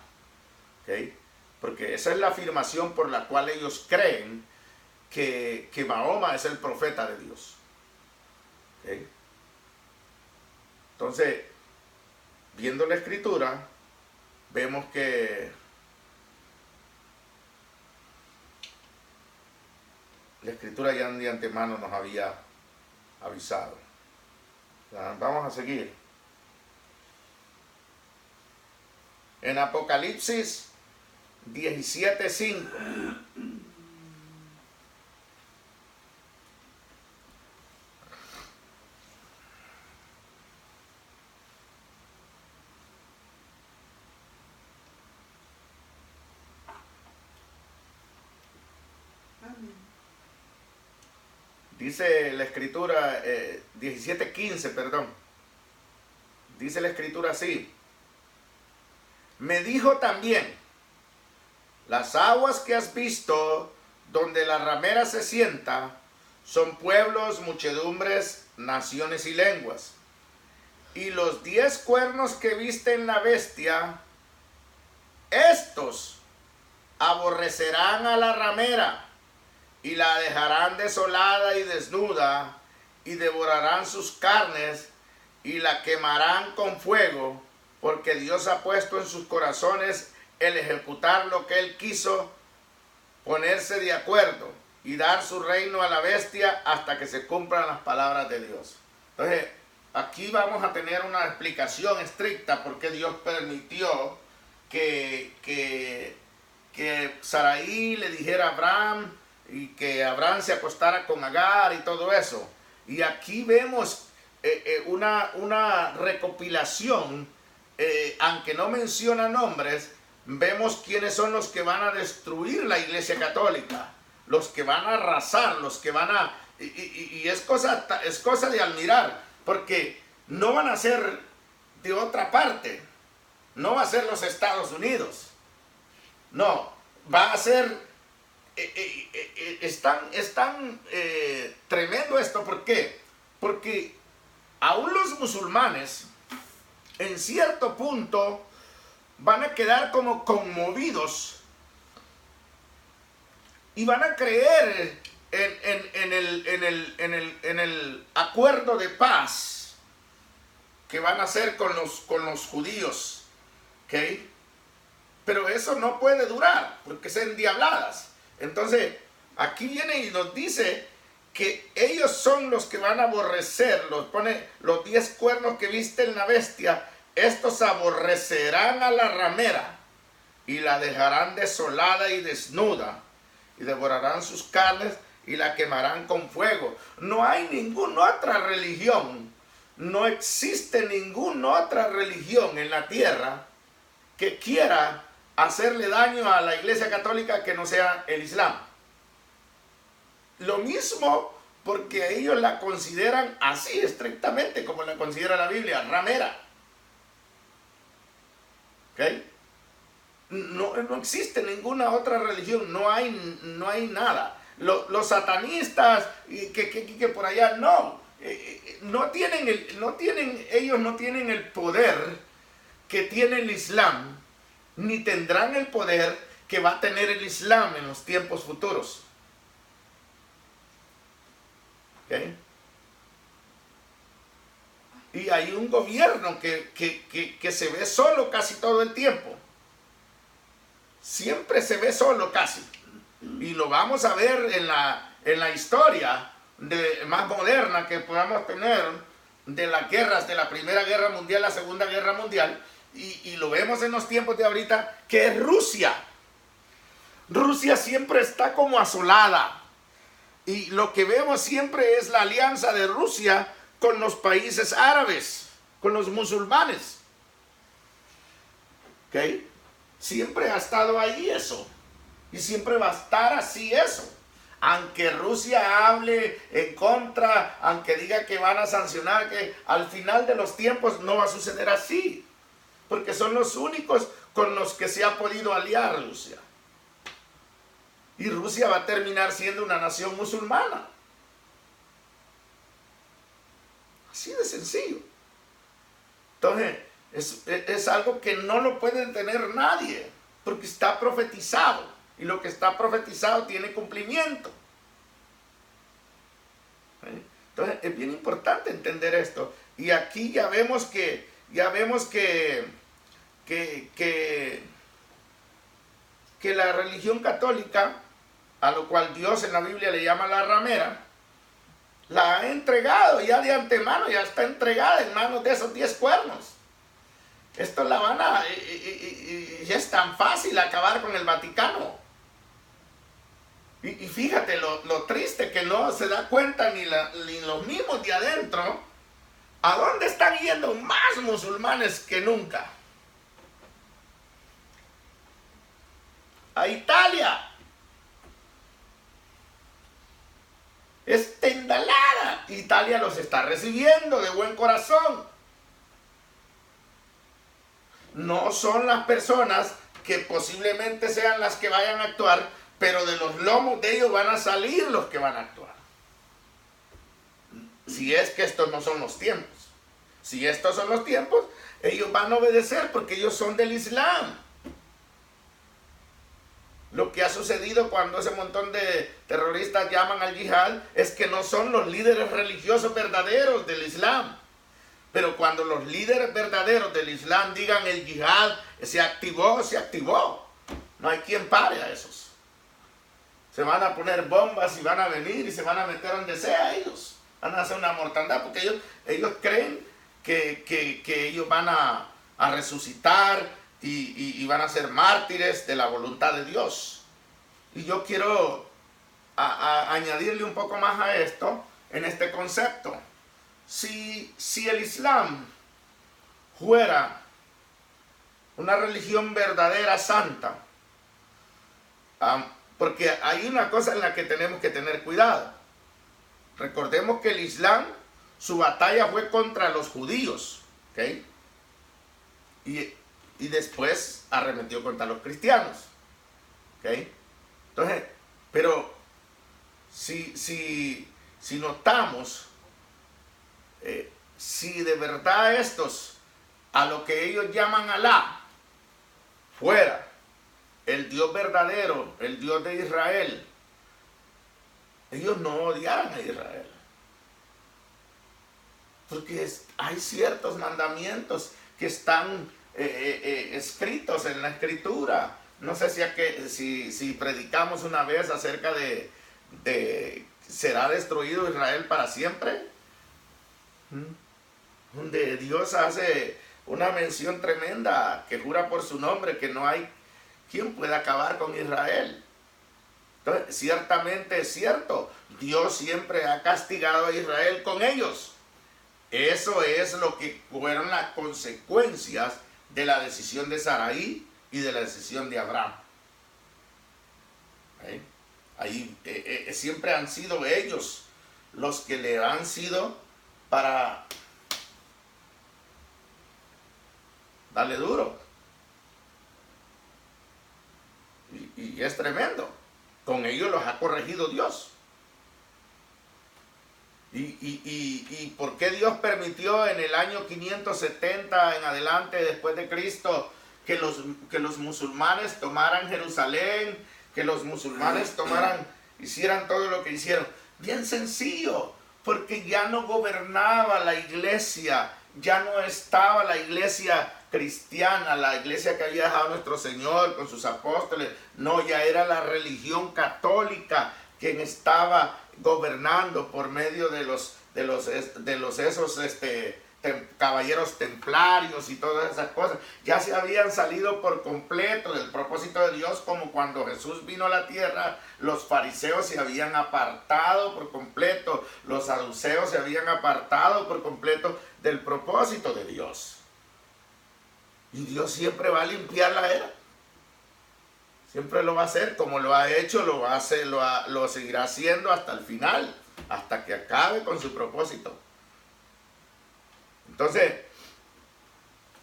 ¿okay? Porque esa es la afirmación por la cual ellos creen que Mahoma es el profeta de Dios, ¿okay? Entonces, viendo la escritura, vemos que la escritura ya de antemano nos había avisado. Vamos a seguir. En Apocalipsis 17:5. Dice la escritura, 17:15, perdón. Dice la escritura así. Me dijo también, las aguas que has visto, donde la ramera se sienta, son pueblos, muchedumbres, naciones y lenguas. Y los 10 cuernos que viste en la bestia, estos aborrecerán a la ramera, y la dejarán desolada y desnuda, y devorarán sus carnes, y la quemarán con fuego, porque Dios ha puesto en sus corazones el ejecutar lo que Él quiso, ponerse de acuerdo, y dar su reino a la bestia hasta que se cumplan las palabras de Dios. Entonces, aquí vamos a tener una explicación estricta por qué Dios permitió que Sarai le dijera a Abraham, y que Abraham se acostara con Agar y todo eso. Y aquí vemos una recopilación, aunque no menciona nombres, vemos quiénes son los que van a destruir la Iglesia Católica, los que van a arrasar, los que van a... Y es cosa de admirar, porque no van a ser de otra parte, no va a ser los Estados Unidos, no. va a ser, es tan tremendo esto. ¿Por qué? Porque aún los musulmanes, en cierto punto, van a quedar como conmovidos y van a creer en el acuerdo de paz que van a hacer con los judíos, ¿ok? Pero eso no puede durar, porque es endiabladas. Entonces, aquí viene y nos dice que ellos son los que van a aborrecer, pone los 10 cuernos que viste en la bestia, estos aborrecerán a la ramera y la dejarán desolada y desnuda, y devorarán sus carnes y la quemarán con fuego. No hay ninguna otra religión, no existe ninguna otra religión en la tierra que quiera hacerle daño a la Iglesia Católica que no sea el Islam. Lo mismo porque ellos la consideran así estrictamente como la considera la Biblia, ramera. ¿Ok? No existe ninguna otra religión, no hay nada. Los satanistas que por allá ellos no tienen el poder que tiene el Islam, ni tendrán el poder que va a tener el Islam en los tiempos futuros. ¿Okay? Y hay un gobierno que se ve solo casi todo el tiempo. Siempre se ve solo casi. Y lo vamos a ver en la historia más moderna que podamos tener de las guerras, de la Primera Guerra Mundial, la Segunda Guerra Mundial. Y lo vemos en los tiempos de ahorita, que es Rusia. Rusia siempre está como asolada. Y lo que vemos siempre es la alianza de Rusia con los países árabes, con los musulmanes. ¿Ok? Siempre ha estado ahí eso. Y siempre va a estar así eso. Aunque Rusia hable en contra, aunque diga que van a sancionar, que al final de los tiempos no va a suceder así. Porque son los únicos con los que se ha podido aliar Rusia. Y Rusia va a terminar siendo una nación musulmana. Así de sencillo. Entonces, es algo que no lo puede tener nadie, porque está profetizado. Y lo que está profetizado tiene cumplimiento. Entonces, es bien importante entender esto. Y aquí ya vemos que la religión católica, a lo cual Dios en la Biblia le llama la ramera, la ha entregado ya de antemano, ya está entregada en manos de esos 10 cuernos. Esto la van a... ya es tan fácil acabar con el Vaticano. Y fíjate lo triste que no se da cuenta ni los mismos de adentro, a dónde están yendo más musulmanes que nunca. A Italia. Es tendalada. Italia los está recibiendo de buen corazón. No son las personas que posiblemente sean las que vayan a actuar, pero de los lomos de ellos van a salir los que van a actuar. Si es que estos no son los tiempos. Si estos son los tiempos, ellos van a obedecer porque ellos son del Islam. Lo que ha sucedido cuando ese montón de terroristas llaman al yihad es que no son los líderes religiosos verdaderos del Islam. Pero cuando los líderes verdaderos del Islam digan el yihad se activó, se activó. No hay quien pare a esos. Se van a poner bombas y van a venir y se van a meter donde sea ellos. Van a hacer una mortandad porque ellos creen que ellos van a resucitar y van a ser mártires de la voluntad de Dios. Y yo quiero añadirle un poco más a esto en este concepto. Si el Islam fuera una religión verdadera, santa, porque hay una cosa en la que tenemos que tener cuidado. Recordemos que el Islam, su batalla fue contra los judíos, ¿ok? Y después arremetió contra los cristianos. ¿Ok? Entonces, pero si notamos, si de verdad estos, a lo que ellos llaman Alá, fuera el Dios verdadero, el Dios de Israel, ellos no odiaran a Israel. Porque hay ciertos mandamientos que están escritos en la Escritura. No sé si predicamos una vez acerca de ¿será destruido Israel para siempre? Donde Dios hace una mención tremenda, que jura por su nombre que no hay quien pueda acabar con Israel. Entonces, ciertamente es cierto, Dios siempre ha castigado a Israel con ellos. Eso es lo que fueron las consecuencias de la decisión de Sarai y de la decisión de Abraham. Ahí siempre han sido ellos los que le han sido para darle duro. Y es tremendo. Con ellos los ha corregido Dios. ¿Y por qué Dios permitió en el año 570 en adelante después de Cristo que los musulmanes tomaran Jerusalén, que los musulmanes hicieran todo lo que hicieron? Bien sencillo, porque ya no gobernaba la iglesia, ya no estaba la iglesia cristiana, la iglesia que había dejado nuestro Señor con sus apóstoles. No, ya era la religión católica quien estaba gobernando por medio de esos caballeros templarios y todas esas cosas. Ya se habían salido por completo del propósito de Dios, como cuando Jesús vino a la tierra, los fariseos se habían apartado por completo, los saduceos se habían apartado por completo del propósito de Dios. Y Dios siempre va a limpiar la era. Siempre lo va a hacer, como lo ha hecho, lo va a hacer, lo seguirá haciendo hasta el final, hasta que acabe con su propósito. Entonces,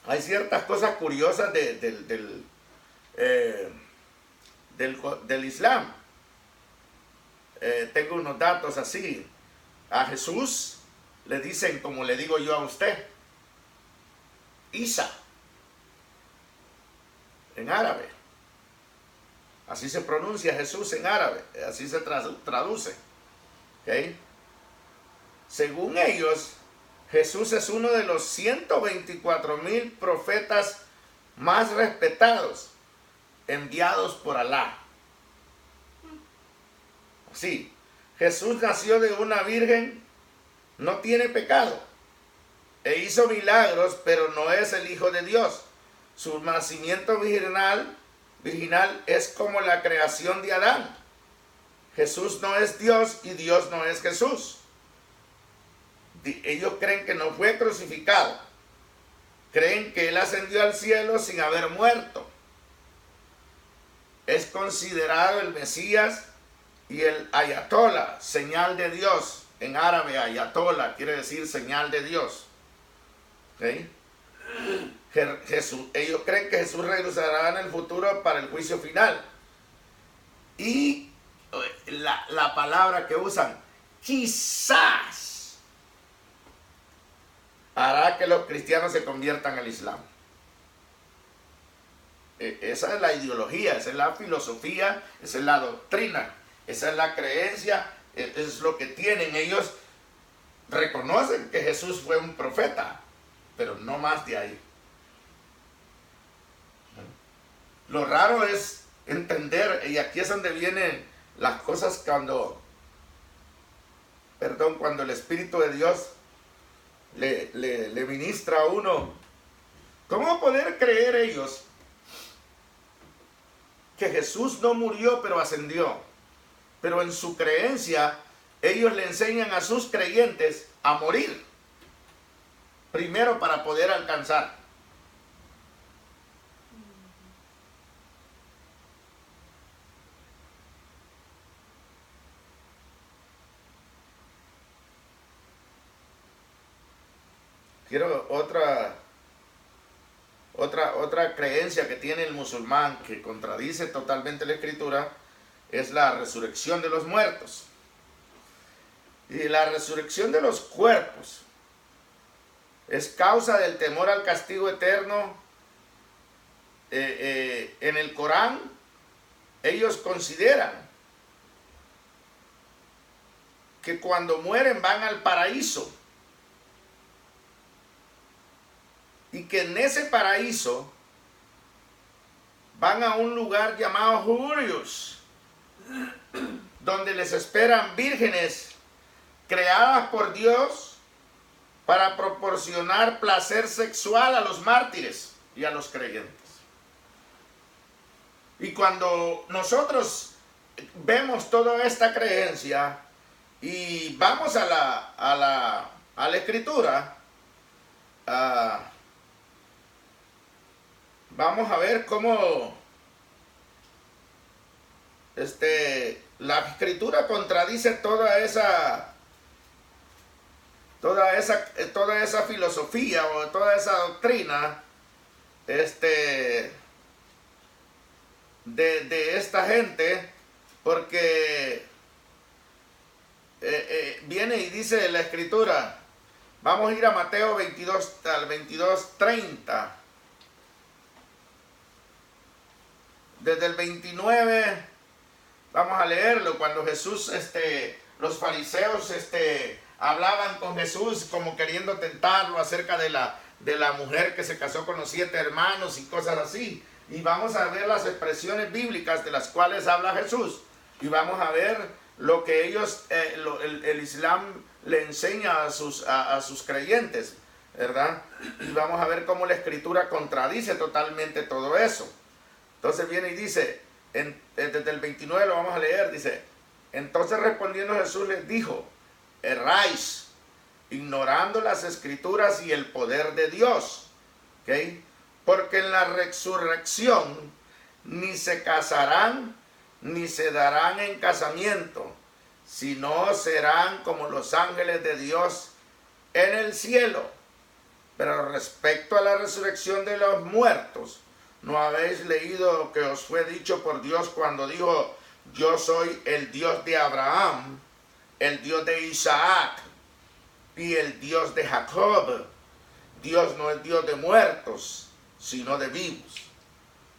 hay ciertas cosas curiosas del Islam. Tengo unos datos así. A Jesús le dicen, como le digo yo a usted, Isa, en árabe. Así se pronuncia Jesús en árabe, así se traduce. ¿Okay? Según ellos, Jesús es uno de los 124,000 profetas más respetados, enviados por Alá. Sí, Jesús nació de una virgen, no tiene pecado, e hizo milagros, pero no es el Hijo de Dios. Su nacimiento virginal es como la creación de Adán. Jesús no es Dios y Dios no es Jesús. Ellos creen que no fue crucificado. Creen que Él ascendió al cielo sin haber muerto. Es considerado el Mesías y el Ayatollah, señal de Dios. En árabe, Ayatollah quiere decir señal de Dios. ¿Okay? Ellos creen que Jesús regresará en el futuro para el juicio final. Y la palabra que usan, quizás, hará que los cristianos se conviertan al Islam. Esa es la ideología, esa es la filosofía, esa es la doctrina, esa es la creencia, es lo que tienen. Ellos reconocen que Jesús fue un profeta, pero no más de ahí. Lo raro es entender, y aquí es donde vienen las cosas cuando el Espíritu de Dios le ministra a uno. ¿Cómo poder creer ellos que Jesús no murió pero ascendió? Pero en su creencia, ellos le enseñan a sus creyentes a morir primero para poder alcanzar. Quiero Otra creencia que tiene el musulmán que contradice totalmente la escritura es la resurrección de los muertos. Y la resurrección de los cuerpos es causa del temor al castigo eterno. En el Corán, ellos consideran que cuando mueren van al paraíso y que en ese paraíso van a un lugar llamado Hurios, donde les esperan vírgenes creadas por Dios para proporcionar placer sexual a los mártires y a los creyentes. Y cuando nosotros vemos toda esta creencia y vamos a la escritura, vamos a ver cómo la escritura contradice toda esa filosofía o toda esa doctrina de esta gente, porque viene y dice la escritura. Vamos a ir a Mateo 22 al 22:30. Desde el 29 vamos a leerlo, cuando Jesús, los fariseos hablaban con Jesús como queriendo tentarlo acerca de la mujer que se casó con los 7 hermanos y cosas así. Y vamos a ver las expresiones bíblicas de las cuales habla Jesús. Y vamos a ver lo que ellos, el Islam le enseña a sus creyentes, ¿verdad? Y vamos a ver cómo la escritura contradice totalmente todo eso. Entonces viene y dice, desde el 29 lo vamos a leer, dice: entonces respondiendo Jesús les dijo: erráis, ignorando las escrituras y el poder de Dios, ¿ok? Porque en la resurrección ni se casarán ni se darán en casamiento, sino serán como los ángeles de Dios en el cielo. Pero respecto a la resurrección de los muertos, ¿no habéis leído lo que os fue dicho por Dios cuando dijo: yo soy el Dios de Abraham, el Dios de Isaac y el Dios de Jacob? Dios no es Dios de muertos, sino de vivos.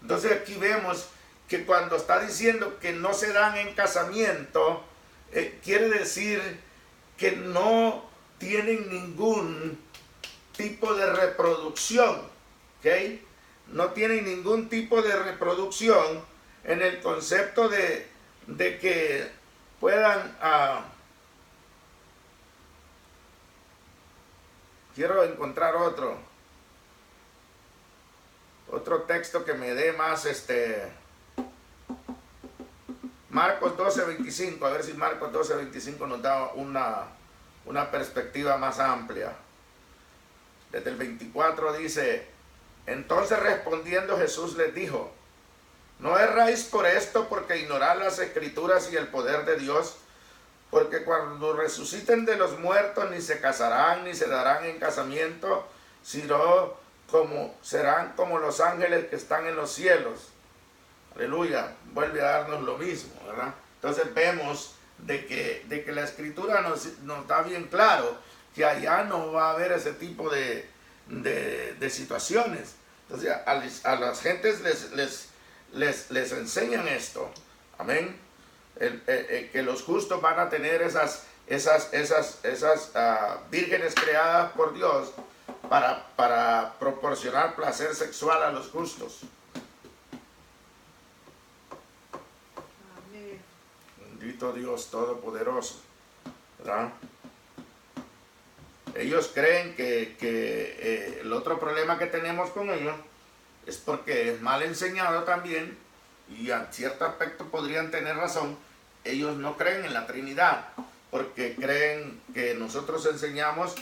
Entonces aquí vemos que cuando está diciendo que no se dan en casamiento, quiere decir que no tienen ningún tipo de reproducción, ¿ok? No tienen ningún tipo de reproducción en el concepto de que puedan... quiero encontrar otro texto que me dé más, Marcos 12:25, a ver si Marcos 12:25 nos da una perspectiva más amplia. Desde el 24 dice: entonces respondiendo Jesús les dijo: no erráis por esto, porque ignoráis las escrituras y el poder de Dios, porque cuando resuciten de los muertos ni se casarán ni se darán en casamiento, sino serán como los ángeles que están en los cielos. Aleluya, vuelve a darnos lo mismo, ¿verdad? Entonces vemos de que la escritura nos da bien claro que allá no va a haber ese tipo de situaciones. Entonces a las gentes les enseñan esto, amén, que los justos van a tener esas vírgenes creadas por Dios para proporcionar placer sexual a los justos. Amén. Bendito Dios Todopoderoso, ¿verdad? Ellos creen que el otro problema que tenemos con ellos es porque es mal enseñado también, y en cierto aspecto podrían tener razón. Ellos no creen en la Trinidad, porque creen que nosotros enseñamos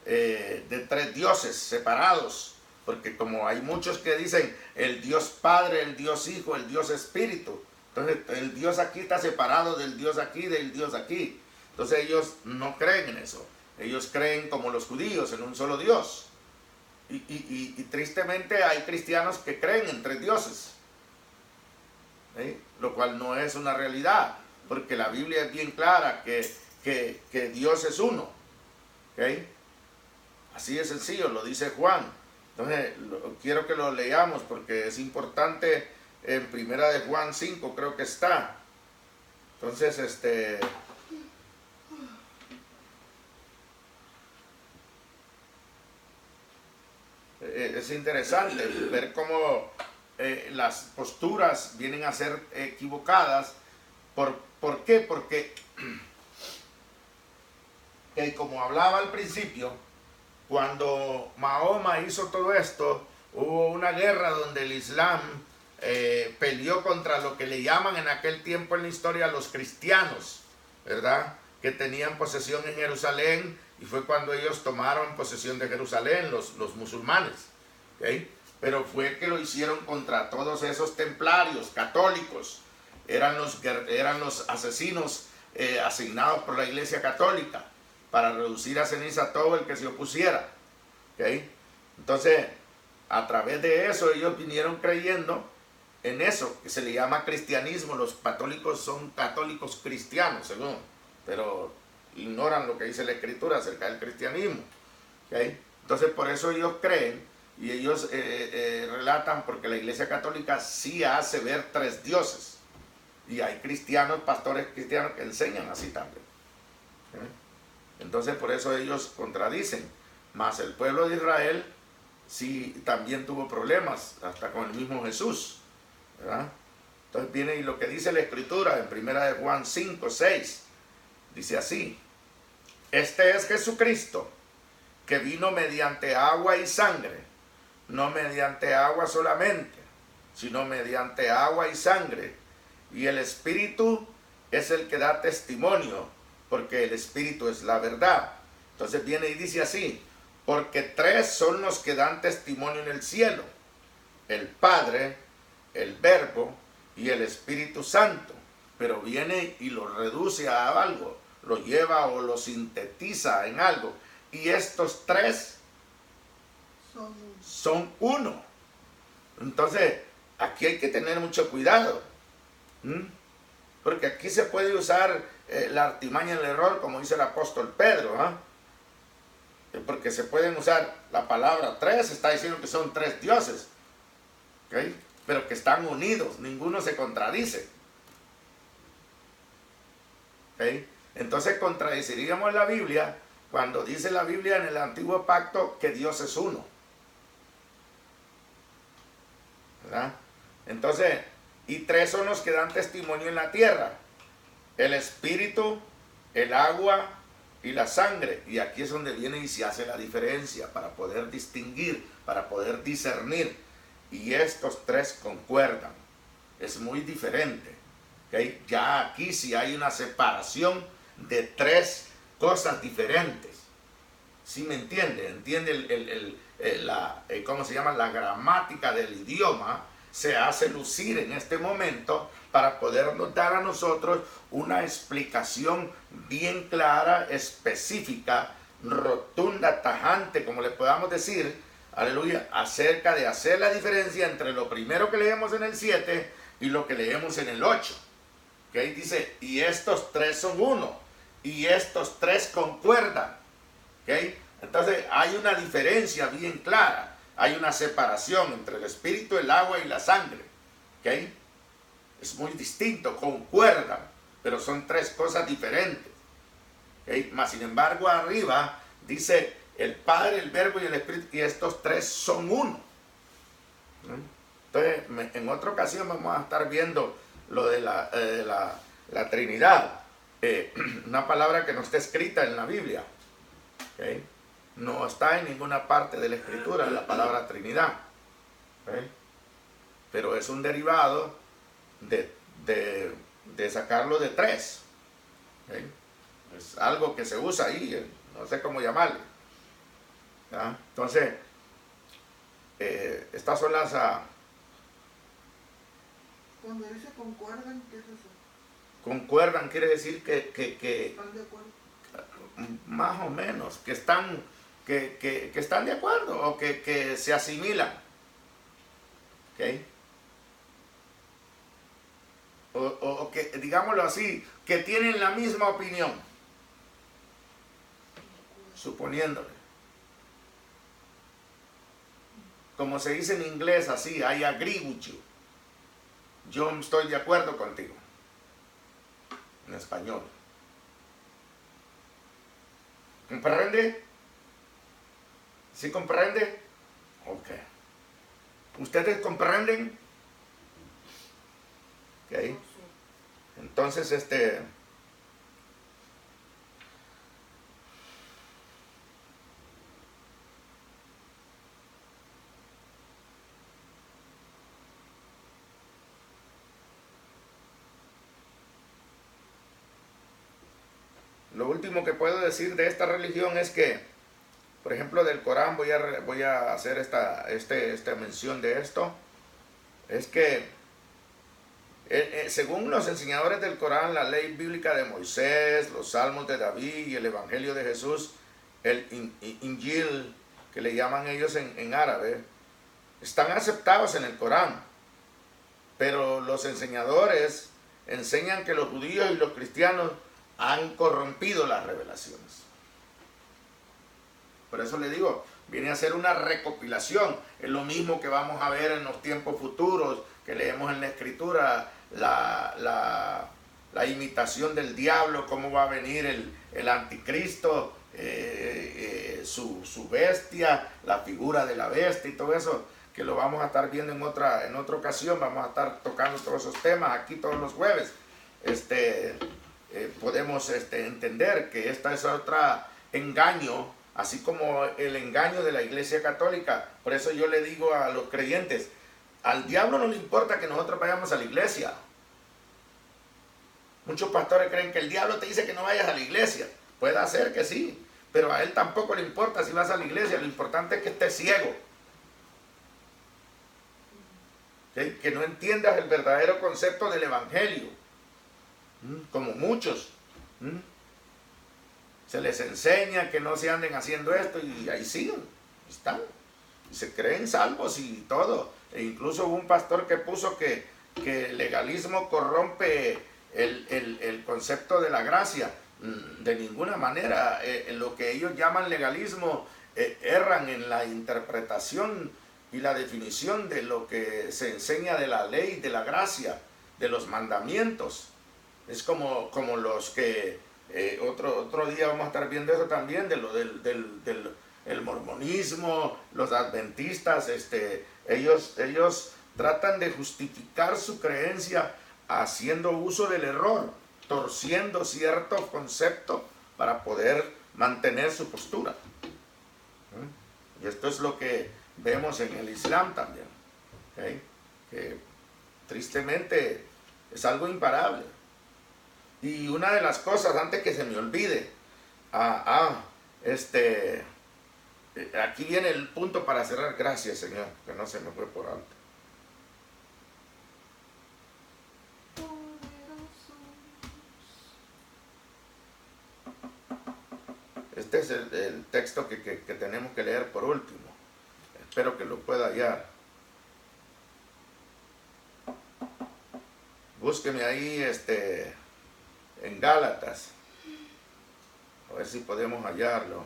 de 3 dioses separados, porque como hay muchos que dicen el Dios Padre, el Dios Hijo, el Dios Espíritu, entonces el Dios aquí está separado del Dios aquí, del Dios aquí. Entonces ellos no creen en eso. Ellos creen como los judíos en un solo Dios. Y tristemente hay cristianos que creen en 3 dioses, ¿sí? Lo cual no es una realidad, porque la Biblia es bien clara que Dios es uno, ¿okay? Así de sencillo, lo dice Juan. Entonces, quiero que lo leamos porque es importante. En primera de Juan 5 creo que está. Entonces, es interesante ver cómo las posturas vienen a ser equivocadas. ¿Por qué? Porque, como hablaba al principio, cuando Mahoma hizo todo esto, hubo una guerra donde el Islam peleó contra lo que le llaman en aquel tiempo en la historia los cristianos, ¿verdad? Que tenían posesión en Jerusalén, y fue cuando ellos tomaron posesión de Jerusalén, los musulmanes, ¿okay? Pero fue que lo hicieron contra todos esos templarios católicos. Eran los asesinos asignados por la Iglesia Católica para reducir a ceniza a todo el que se opusiera, ¿okay? Entonces, a través de eso ellos vinieron creyendo en eso que se le llama cristianismo. Los católicos son católicos cristianos, según, pero ignoran lo que dice la Escritura acerca del cristianismo, ¿okay? Entonces, por eso ellos creen, y ellos relatan, porque la Iglesia Católica sí hace ver 3 dioses, y hay cristianos, pastores cristianos que enseñan así también, ¿okay? Entonces, por eso ellos contradicen. Mas el pueblo de Israel sí también tuvo problemas, hasta con el mismo Jesús, ¿verdad? Entonces viene y lo que dice la Escritura en primera de Juan 5, 6, dice así: este es Jesucristo, que vino mediante agua y sangre, no mediante agua solamente, sino mediante agua y sangre, y el Espíritu es el que da testimonio, porque el Espíritu es la verdad. Entonces viene y dice así: porque 3 son los que dan testimonio en el cielo, el Padre, el Verbo y el Espíritu Santo. Pero viene y lo reduce a algo, lo lleva o lo sintetiza en algo, y estos 3 son uno. Entonces, aquí hay que tener mucho cuidado, porque aquí se puede usar la artimaña del error, como dice el apóstol Pedro, porque se pueden usar la palabra 3, está diciendo que son 3 dioses, ¿okay? Pero que están unidos, ninguno se contradice, ¿okay? Entonces contradeciríamos la Biblia cuando dice la Biblia en el Antiguo Pacto que Dios es uno, ¿verdad? Entonces, y 3 son los que dan testimonio en la tierra: el Espíritu, el agua y la sangre. Y aquí es donde viene y se hace la diferencia para poder distinguir, para poder discernir. Y estos 3 concuerdan. Es muy diferente, ¿okay? Ya aquí sí hay una separación de 3 cosas diferentes. ¿Sí me entiende? ¿Entiende cómo se llama? La gramática del idioma se hace lucir en este momento para podernos dar a nosotros una explicación bien clara, específica, rotunda, tajante, como le podamos decir, aleluya, acerca de hacer la diferencia entre lo primero que leemos en el 7 y lo que leemos en el 8. ¿Okay? Dice, y estos 3 son uno, y estos 3 concuerdan. ¿Okay? Entonces hay una diferencia bien clara, hay una separación entre el Espíritu, el agua y la sangre. ¿Okay? Es muy distinto, concuerdan, pero son 3 cosas diferentes. ¿Okay? Mas sin embargo arriba dice el Padre, el Verbo y el Espíritu, y estos 3 son uno. Entonces, en otra ocasión vamos a estar viendo lo de la Trinidad, una palabra que no está escrita en la Biblia, ¿okay? No está en ninguna parte de la Escritura la palabra Trinidad, ¿okay? Pero es un derivado de sacarlo de 3, ¿okay? Es algo que se usa ahí, no sé cómo llamarle, ¿ya? Entonces, estas son las... Cuando dice concuerdan, ¿qué es eso? Concuerdan quiere decir que ¿Están de acuerdo? más o menos, que que están de acuerdo o que se asimilan. ¿Ok? O que, digámoslo así, que tienen la misma opinión. Suponiéndole. Como se dice en inglés así, I agree with you. Yo estoy de acuerdo contigo. En español. ¿Comprende? ¿Sí comprende? Ok. ¿Ustedes comprenden? Ok. Entonces, lo último que puedo decir de esta religión es que, por ejemplo, del Corán, voy a hacer esta mención de esto, es que según los enseñadores del Corán, la ley bíblica de Moisés, los salmos de David y el evangelio de Jesús, el Injil, que le llaman ellos en árabe, están aceptados en el Corán, pero los enseñadores enseñan que los judíos y los cristianos han corrompido las revelaciones. Por eso le digo, viene a ser una recopilación. Es lo mismo que vamos a ver en los tiempos futuros, que leemos en la Escritura, la imitación del diablo, cómo va a venir el anticristo, su bestia, la figura de la bestia y todo eso, que lo vamos a estar viendo en otra ocasión. Vamos a estar tocando todos esos temas aquí todos los jueves. Podemos entender que esta es otro engaño, así como el engaño de la Iglesia Católica. Por eso yo le digo a los creyentes, al diablo no le importa que nosotros vayamos a la iglesia. Muchos pastores creen que el diablo te dice que no vayas a la iglesia. Puede ser que sí, pero a él tampoco le importa si vas a la iglesia. Lo importante es que estés ciego. ¿Sí? Que no entiendas el verdadero concepto del evangelio. Como muchos. Se les enseña que no se anden haciendo esto y ahí siguen. Están. Y se creen salvos y todo. E incluso hubo un pastor que puso que el legalismo corrompe el concepto de la gracia. De ninguna manera. Lo que ellos llaman legalismo erran en la interpretación y la definición de lo que se enseña de la ley, de la gracia, de los mandamientos. Es como los que otro día vamos a estar viendo eso también, de lo del mormonismo, los adventistas. Ellos tratan de justificar su creencia haciendo uso del error, torciendo cierto concepto para poder mantener su postura. Y esto es lo que vemos en el Islam también, ¿okay? Que tristemente es algo imparable. Y una de las cosas, antes que se me olvide, aquí viene el punto para cerrar. Gracias, Señor, que no se me fue por alto. Este es el texto que tenemos que leer por último. Espero que lo pueda hallar. Búsqueme ahí en Gálatas. A ver si podemos hallarlo.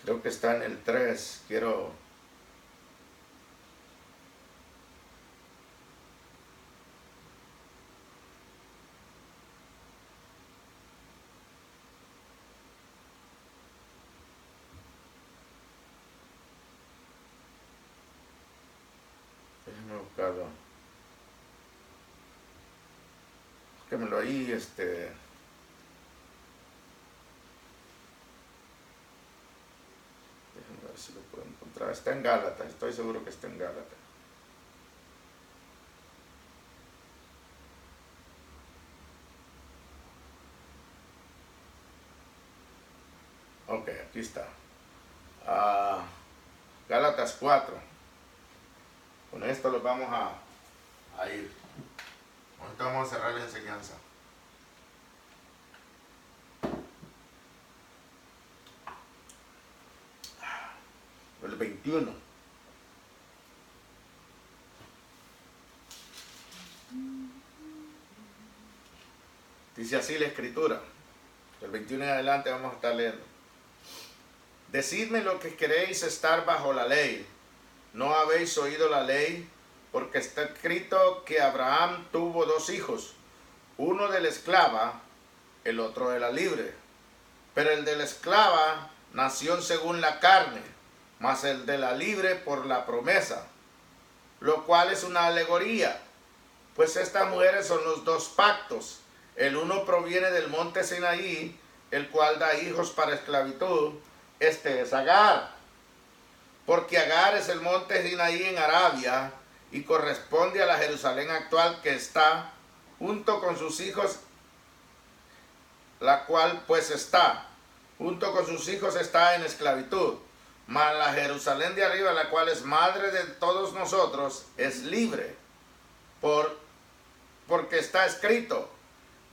Creo que está en el 3. Quiero... Déjenme buscarlo. Búsquemelo ahí, Déjenme ver si lo puedo encontrar. Está en Gálatas, estoy seguro que está en Gálatas. Ok, aquí está. Gálatas Gálatas 4. Con esto los vamos a ir. Ahorita vamos a cerrar la enseñanza. El 21. Dice así la escritura. El 21 en adelante vamos a estar leyendo. Decidme lo que queréis estar bajo la ley. ¿No habéis oído la ley? Porque está escrito que Abraham tuvo 2 hijos, uno de la esclava, el otro de la libre. Pero el de la esclava nació según la carne, mas el de la libre por la promesa, lo cual es una alegoría, pues estas mujeres son los 2 pactos. El uno proviene del monte Sinaí, el cual da hijos para esclavitud. Este es Agar, porque Agar es el monte Sinaí en Arabia y corresponde a la Jerusalén actual, que está junto con sus hijos, la cual pues está junto con sus hijos está en esclavitud. Mas la Jerusalén de arriba, la cual es madre de todos nosotros, es libre, porque está escrito: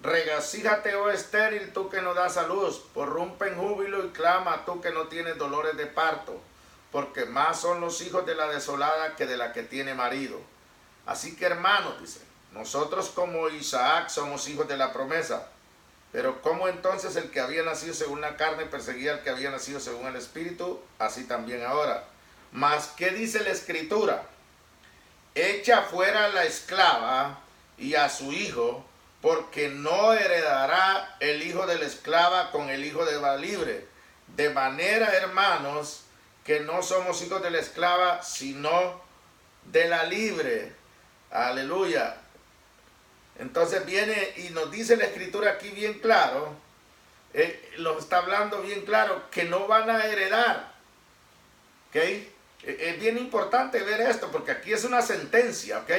regocíjate, oh estéril, tú que no das a luz, porrumpe en júbilo y clama, tú que no tienes dolores de parto, porque más son los hijos de la desolada que de la que tiene marido. Así que, hermanos, dice, nosotros como Isaac somos hijos de la promesa. Pero como entonces el que había nacido según la carne perseguía al que había nacido según el espíritu, así también ahora. Mas, ¿qué dice la escritura? Echa fuera a la esclava y a su hijo, porque no heredará el hijo de la esclava con el hijo de la libre. De manera, hermanos, que no somos hijos de la esclava, sino de la libre. Aleluya. Entonces viene y nos dice la escritura aquí bien claro, lo está hablando bien claro, que no van a heredar. ¿Ok? Es bien importante ver esto, porque aquí es una sentencia. ¿Ok?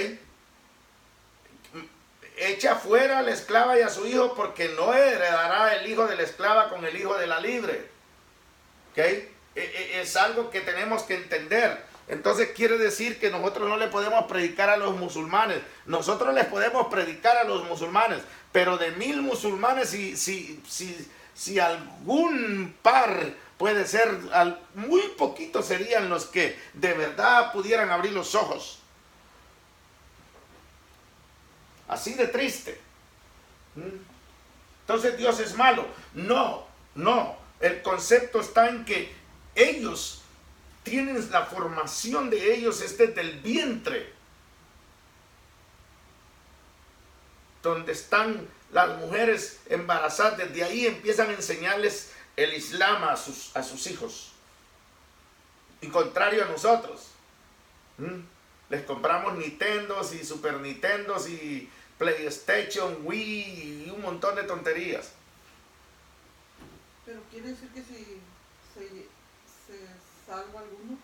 Echa fuera a la esclava y a su hijo, porque no heredará el hijo de la esclava con el hijo de la libre. ¿Ok? Es algo que tenemos que entender. Entonces quiere decir que nosotros no le podemos predicar a los musulmanes. Nosotros les podemos predicar a los musulmanes, pero de 1000 musulmanes, si algún par puede ser, muy poquitos serían los que de verdad pudieran abrir los ojos. Así de triste. Entonces Dios es malo. No. El concepto está en que ellos tienen la formación de ellos es desde el vientre, donde están las mujeres embarazadas. Desde ahí empiezan a enseñarles el Islam a sus hijos. Y contrario a nosotros, les compramos Nintendos y Super Nintendos y PlayStation, Wii y un montón de tonterías. Pero quiere decir que si se salva alguno,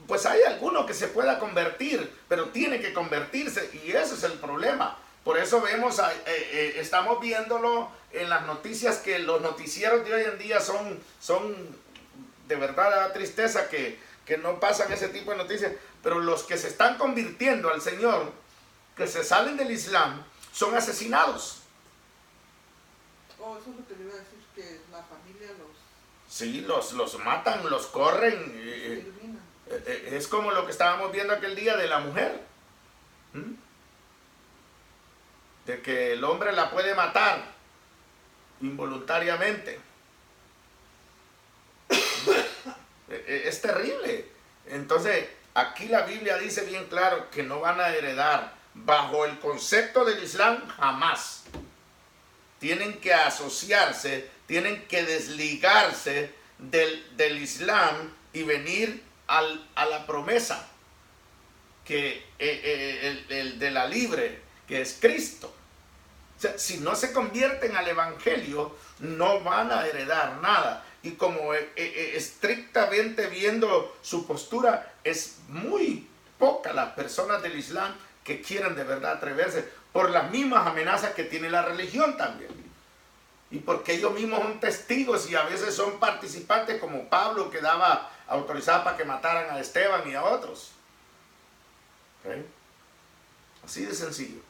pues hay alguno que se pueda convertir, pero tiene que convertirse, y ese es el problema. Por eso vemos, estamos viéndolo en las noticias, que los noticieros de hoy en día son de verdad, da tristeza que no pasan ese tipo de noticias, pero los que se están convirtiendo al Señor, que se salen del Islam, son asesinados. Oh, eso es lo que le iba a decir, que la familia los... Sí, los matan, los corren. Es como lo que estábamos viendo aquel día de la mujer. De que el hombre la puede matar involuntariamente. Es terrible. Entonces, aquí la Biblia dice bien claro que no van a heredar. Bajo el concepto del Islam, jamás. Tienen que asociarse, tienen que desligarse del Islam y venir a la promesa, que el de la libre, que es Cristo. O sea, si no se convierten al Evangelio, no van a heredar nada. Y como estrictamente viendo su postura, es muy poca las personas del Islam que quieran de verdad atreverse, por las mismas amenazas que tiene la religión también. Y porque ellos mismos son testigos y a veces son participantes, como Pablo, que daba autorizada para que mataran a Esteban y a otros. ¿Okay? Así de sencillo.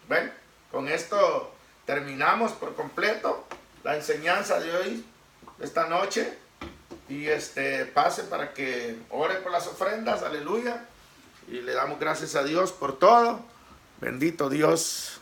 ¿Ven? Con esto terminamos por completo la enseñanza de hoy, esta noche. Y pase para que ore por las ofrendas, aleluya. Y le damos gracias a Dios por todo. Bendito Dios.